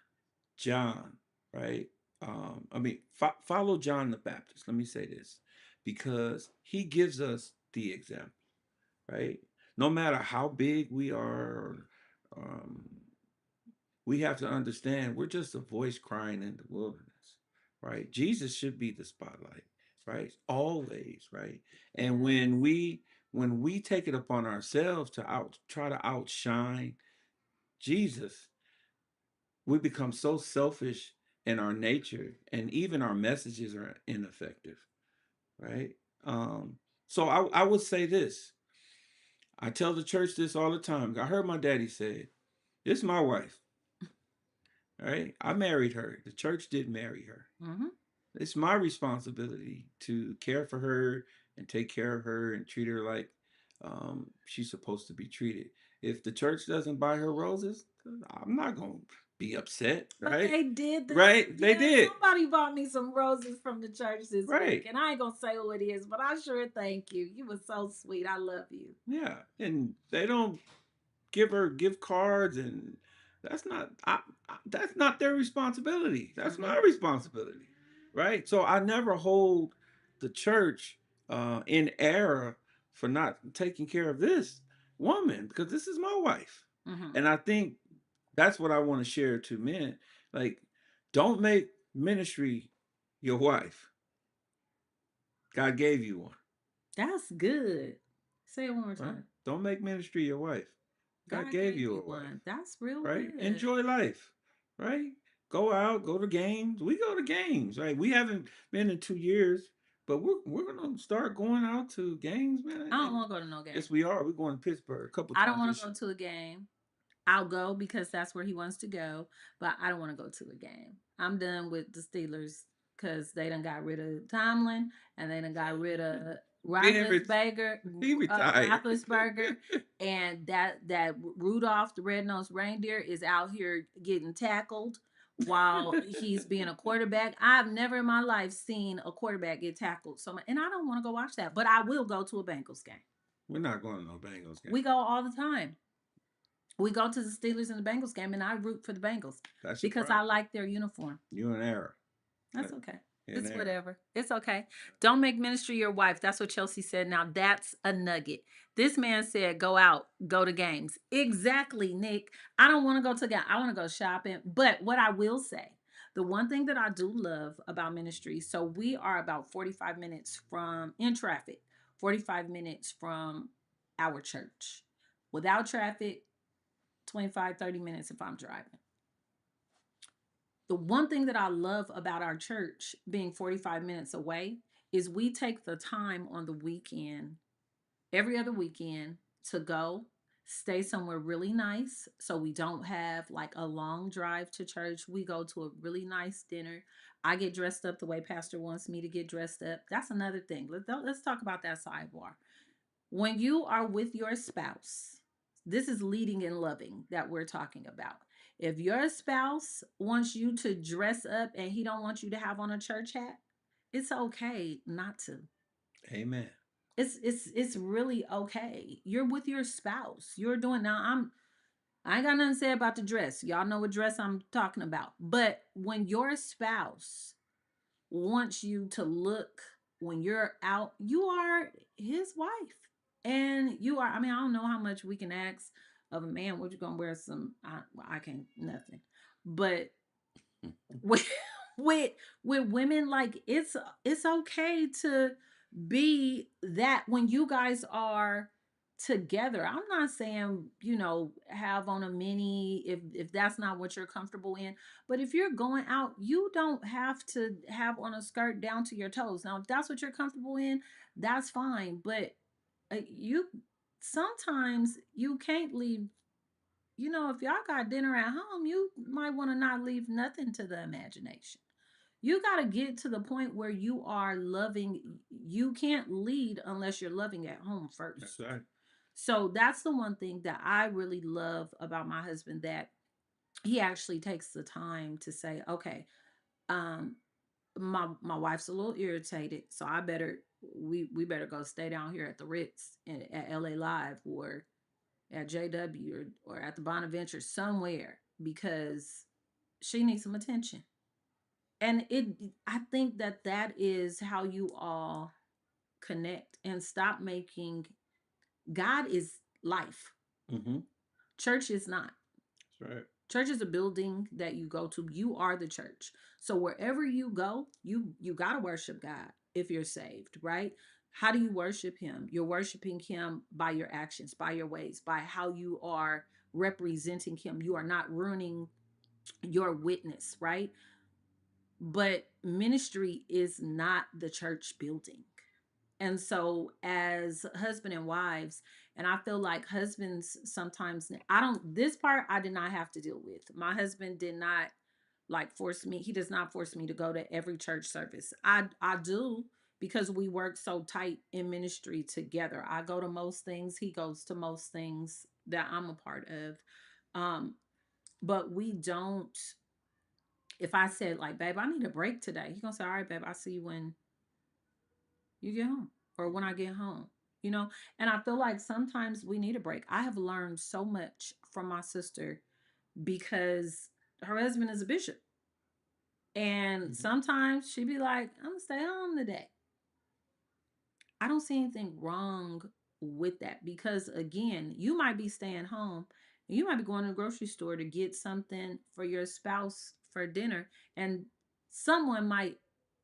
John, right? Follow John the Baptist. Let me say this, because he gives us the example, right? No matter how big we are, um, we have to understand we're just a voice crying in the wilderness, right? Jesus should be the spotlight, right? Always, right? And Yes. when we take it upon ourselves to try to outshine Jesus, we become so selfish in our nature, and even our messages are ineffective, right? Um, so I would say this. I tell the church this all the time. I heard my daddy say it. This is my wife, right? I married her. The church did marry her. Mm-hmm. It's my responsibility to care for her and take care of her and treat her like she's supposed to be treated. If the church doesn't buy her roses, I'm not going to be upset, But right? they did this. Right? They Yeah, did. somebody bought me some roses from the church this week, Right. and I ain't gonna say who it is, but I sure thank you. You were so sweet. I love you. Yeah. And they don't give her gift cards, and that's not their responsibility. That's Mm-hmm. my responsibility, right? So I never hold the church in error for not taking care of this woman, because this is my wife. Mm-hmm. And I think that's what I want to share to men. Like, don't make ministry your wife. God gave you one, That's good. Say it one more right? time. Don't make ministry your wife. God God gave gave you you a wife, one. That's real right? good. Enjoy life, right? Go out, go to games. We go to games, right? We haven't been in 2 years, but we're gonna start going out to games, man. I don't And want to go to no game. yes, we are. We're going to Pittsburgh a couple I don't times want this to go year. to a game. I'll go because that's where he wants to go, but I don't want to go to a game. I'm done with the Steelers because they done got rid of Tomlin and they done got rid of Being ret- he retired. Roethlisberger, and that Rudolph the red-nosed reindeer is out here getting tackled while he's being a quarterback. I've never in my life seen a quarterback get tackled so much, and I don't want to go watch that, but I will go to a Bengals game. We're not going to no Bengals game. We go all the time. We go to the Steelers and the Bengals game, and I root for the Bengals That's your because I problem. like their uniform. You in error. That's okay. In It's error. whatever. It's okay. Don't make ministry your wife. That's what Chelsea said. Now that's a nugget. This man said, "Go out, go to games." Exactly, Nick. I don't want to go to game. I want to go shopping. But what I will say, the one thing that I do love about ministry, so we are about 45 minutes from in traffic, 45 minutes from our church. Without traffic, 25, 30 minutes if I'm driving. The one thing that I love about our church being 45 minutes away is we take the time on the weekend, every other weekend, to go stay somewhere really nice so we don't have like a long drive to church. We go to a really nice dinner. I get dressed up the way Pastor wants me to get dressed up. That's another thing. Let's talk about that sidebar. When you are with your spouse, this is leading and loving that we're talking about. If your spouse wants you to dress up and he don't want you to have on a church hat, it's okay not to. Amen. It's really okay. You're with your spouse. You're doing now. I ain't got nothing to say about the dress. Y'all know what dress I'm talking about. But when your spouse wants you to look when you're out, you are his wife. And you are, I mean, I don't know how much we can ask of a man. What you gonna wear some I can't nothing. But with with with women, like it's okay to be that when you guys are together. I'm not saying, have on a mini if that's not what you're comfortable in. But if you're going out, you don't have to have on a skirt down to your toes. Now, if that's what you're comfortable in, that's fine. But you sometimes you can't leave. If y'all got dinner at home, you might want to not leave nothing to the imagination. You got to get to the point where you are loving. You can't lead unless you're loving at home That's first. right. So that's the one thing that I really love about my husband, that he actually takes the time to say, okay, um, my wife's a little irritated, so I better we better go stay down here at the Ritz at LA Live or at JW or at the Bonaventure somewhere because she needs some attention. And I think that is how you all connect and stop making God is life. Mm-hmm. Church is not. That's right. Church is a building that you go to. You are the church. So wherever you go, you got to worship God if you're saved, right? How do you worship him? You're worshiping him by your actions, by your ways, by how you are representing him. You are not ruining your witness, right? But ministry is not the church building. And so, as husband and wives, and I feel like husbands sometimes, I don't, this part I did not have to deal with. My husband did not like force me, he does not force me to go to every church service. I do, because we work so tight in ministry together. I go to most things, he goes to most things that I'm a part of. Um, but we don't, if I said, like, babe, I need a break today, he gonna say, all right, babe, I'll see you when you get home or when I get home, you know? And I feel like sometimes we need a break. I have learned so much from my sister because her husband is a bishop. And Mhm. sometimes she'd be like, I'm gonna stay home today. I don't see anything wrong with that, because again, you might be staying home and you might be going to the grocery store to get something for your spouse for dinner, and someone might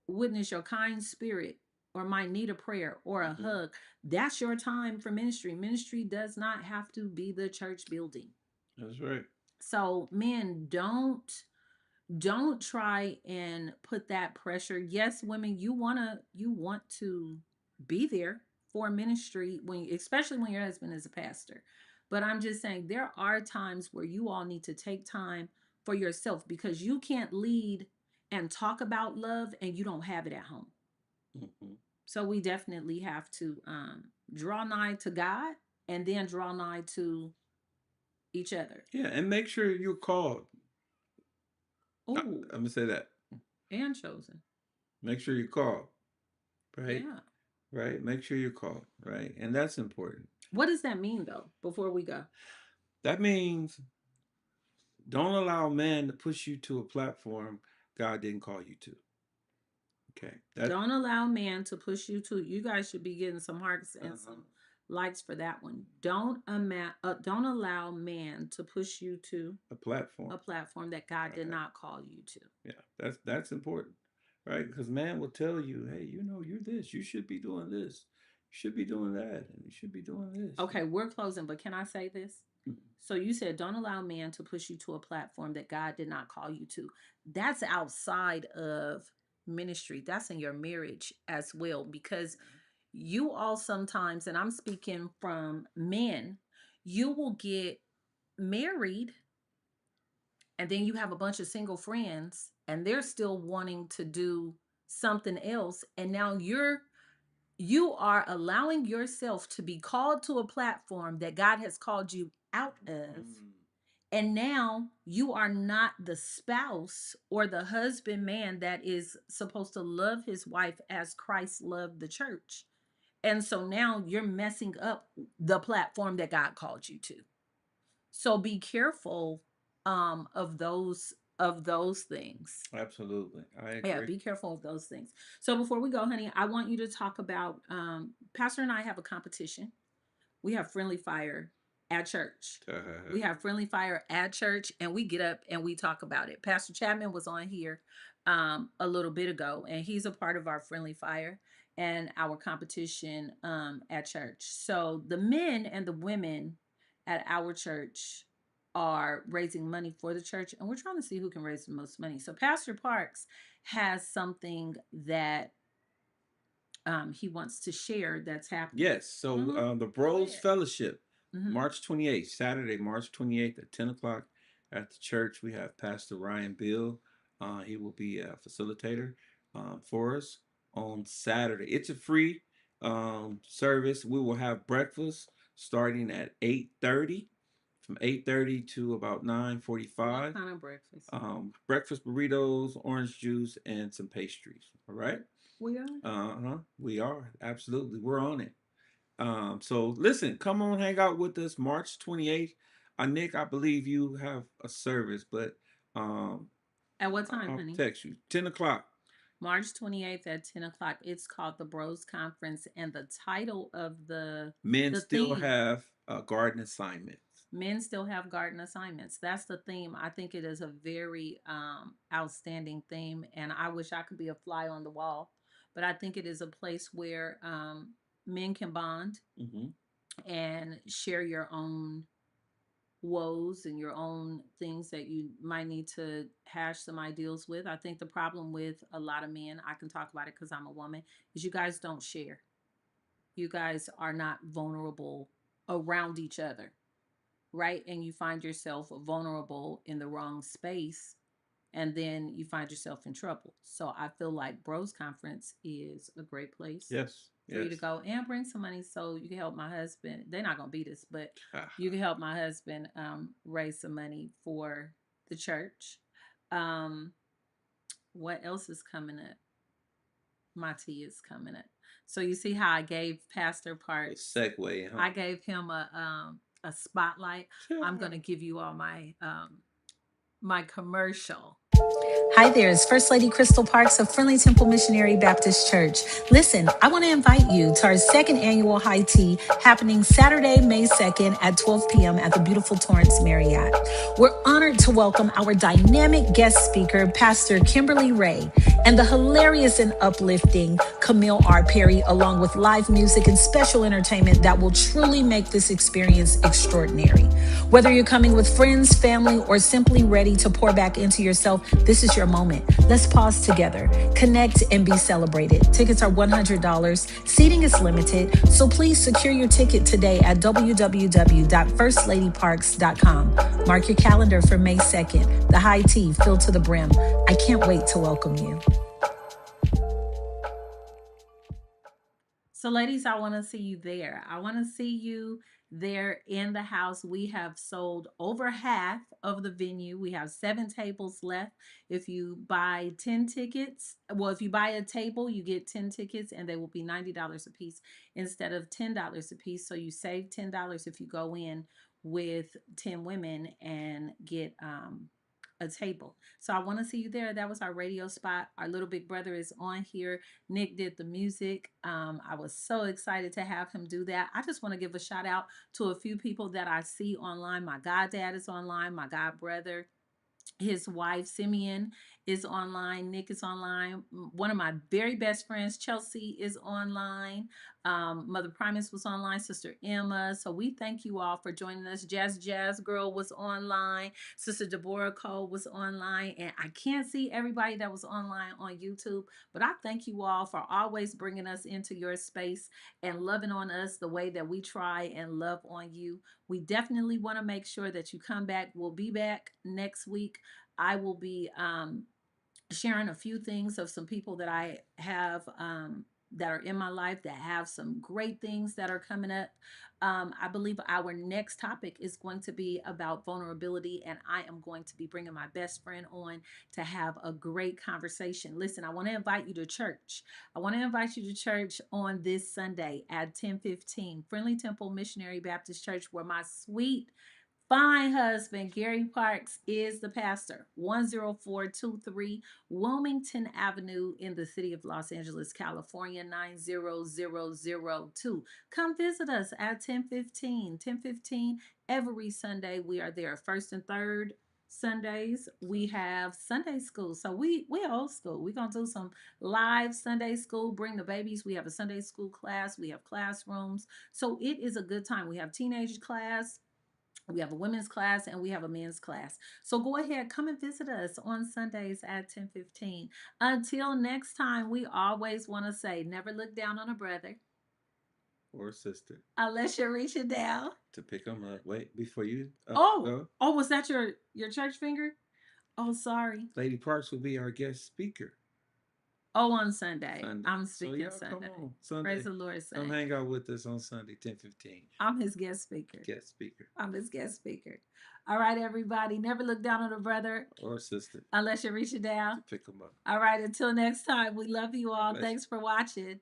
witness your kind spirit or might need a prayer or a Mhm. hug. That's your time for ministry. Ministry does not have to be the church building. That's right. So men, don't try and put that pressure. Yes, women, you want to be there for ministry, when, especially when your husband is a pastor. But I'm just saying, there are times where you all need to take time for yourself, because you can't lead and talk about love and you don't have it at home. Mhm. So we definitely have to draw nigh to God and then draw nigh to each other. Yeah, and make sure you're called. Oh, I'm gonna say that. and chosen. Make sure you're called, right? Yeah. Right. Make sure you're called, right? And that's important. What does that mean, though, before we go? That means don't allow man to push you to a platform God didn't call you to. Okay. That. Don't allow man to push you to. You guys should be getting some hearts and Uh-huh. some likes for that one. Don't allow man to push you to A platform. a platform that God did Right. not call you to. Yeah. That's important, right? Because man will tell you, hey, you're this. You should be doing this. You should be doing that, and you should be doing this. Okay, we're closing, but can I say this? Mhm. So you said don't allow man to push you to a platform that God did not call you to. That's outside of ministry. That's in your marriage as well, because you all sometimes, and I'm speaking from men, you will get married and then you have a bunch of single friends and they're still wanting to do something else, and now you are allowing yourself to be called to a platform that God has called you out of. Mm. And now you are not the spouse or the husband man that is supposed to love his wife as Christ loved the church. And so now you're messing up the platform that God called you to. So be careful of those things. Absolutely, I Yeah, agree. be careful of those things. So before we go, honey, I want you to talk about Pastor and I have a competition. We have friendly fire at church. We have friendly fire at church, and we get up and we talk about it. Pastor Chapman was on here a little bit ago, and he's a part of our friendly fire and our competition at church. So the men and the women at our church are raising money for the church, and we're trying to see who can raise the most money. So Pastor Parks has something that he wants to share that's happening. Yes. So Mhm. the Go Bros ahead. Fellowship, Mhm. March 28th, Saturday, March 28th at 10 o'clock at the church. We have Pastor Ryan Bill. He will be a facilitator for us on Saturday. It's a free service. We will have breakfast starting at 8:30, from 8:30 to about What 9:45. kind of breakfast? Breakfast burritos, orange juice, and some pastries. All right. We are. Uh-huh. We are. Absolutely. We're on it. So listen, come on, hang out with us March 28th. Nick, I believe you have a service, but um, At what time, I'll honey? text you. 10 o'clock. March 28th at 10 o'clock. It's called the Bros Conference, and the title of Men the still theme, have garden assignments. men still have garden assignments. That's the theme. I think it is a very outstanding theme, and I wish I could be a fly on the wall. But I think it is a place where men can bond Mm-hmm. and share your own woes and your own things that you might need to hash some ideals with. I think the problem with a lot of men, I can talk about it because I'm a woman, is you guys don't share. You guys are not vulnerable around each other, right? And you find yourself vulnerable in the wrong space, and then you find yourself in trouble. So I feel like Bros Conference is a great place Yes. for you to Yes. go and bring some money so you can help my husband. They're not gonna beat us, but Ah, you can help my husband raise some money for the church. Um, what else is coming up? My tea is coming up. So you see how I gave Pastor a Parks, segue, huh? I gave him a spotlight. I'm gonna give you all my commercial. Hi there, it's First Lady Crystal Parks of Friendly Temple Missionary Baptist Church. Listen, I want to invite you to our second annual high tea happening Saturday, May 2nd at 12 p.m. at the beautiful Torrance Marriott. We're honored to welcome our dynamic guest speaker, Pastor Kimberly Ray, and the hilarious and uplifting Camille R. Perry, along with live music and special entertainment that will truly make this experience extraordinary. Whether you're coming with friends, family, or simply ready to pour back into yourself, this is your moment. Let's pause together, connect, and be celebrated. Tickets are $100. Seating is limited, so please secure your ticket today at www.firstladyparks.com. Mark your calendar for May 2nd. The high tea filled to the brim. I can't wait to welcome you. So, ladies, I want to see you there. I want to see you there in the house. We have sold over half of the venue. We have 7 tables left. If you buy 10 tickets, well, if you buy a table, you get 10 tickets and they will be $90 a piece instead of $10 a piece. So you save $10 if you go in with 10 women and get a table. So I want to see you there. That was our radio spot. Our little big brother is on here. Nick did the music. I was so excited to have him do that. I just want to give a shout out to a few people that I see online. My goddad is online, my god brother, his wife Simeon is online, Nick is online, one of my very best friends Chelsea is online, Mother Primus was online, Sister Emma. So we thank you all for joining us. Jazz Girl was online, Sister Deborah Cole was online, and I can't see everybody that was online on YouTube, but I thank you all for always bringing us into your space and loving on us the way that we try and love on you. We definitely want to make sure that you come back. We'll be back next week. I will be sharing a few things of some people that I have that are in my life that have some great things that are coming up. I believe our next topic is going to be about vulnerability, and I am going to be bringing my best friend on to have a great conversation. Listen, I want to invite you to church. I want to invite you to church on this Sunday at 10:15, Friendly Temple Missionary Baptist Church, where my sweet fine husband, Gary Parks, is the pastor. 10423 Wilmington Avenue in the city of Los Angeles, California, 90002. Come visit us at 10:15. 10:15 every Sunday. We are there. First and third Sundays, we have Sunday school. So we old school. We're gonna do some live Sunday school. Bring the babies. We have a Sunday school class. We have classrooms. So it is a good time. We have teenage class, we have a women's class, and we have a men's class. So go ahead, come and visit us on Sundays at 10:15. Until next time, we always want to say never look down on a brother or sister unless you're reaching down. to pick them up. Wait, before you Oh, go, oh, was that your church finger? Oh, sorry. Lady Parks will be our guest speaker Oh, on Sunday. Sunday. I'm So speaking y'all Sunday. come on Sunday. Praise the Lord. Come Sunday. hang out with us on Sunday, 10:15. I'm his guest speaker. Guest speaker I'm his guest speaker. All right, everybody. Never look down on a brother or sister unless you're reaching to down. pick them up. All right, until next time, we love you all. Bless you. Thanks for watching.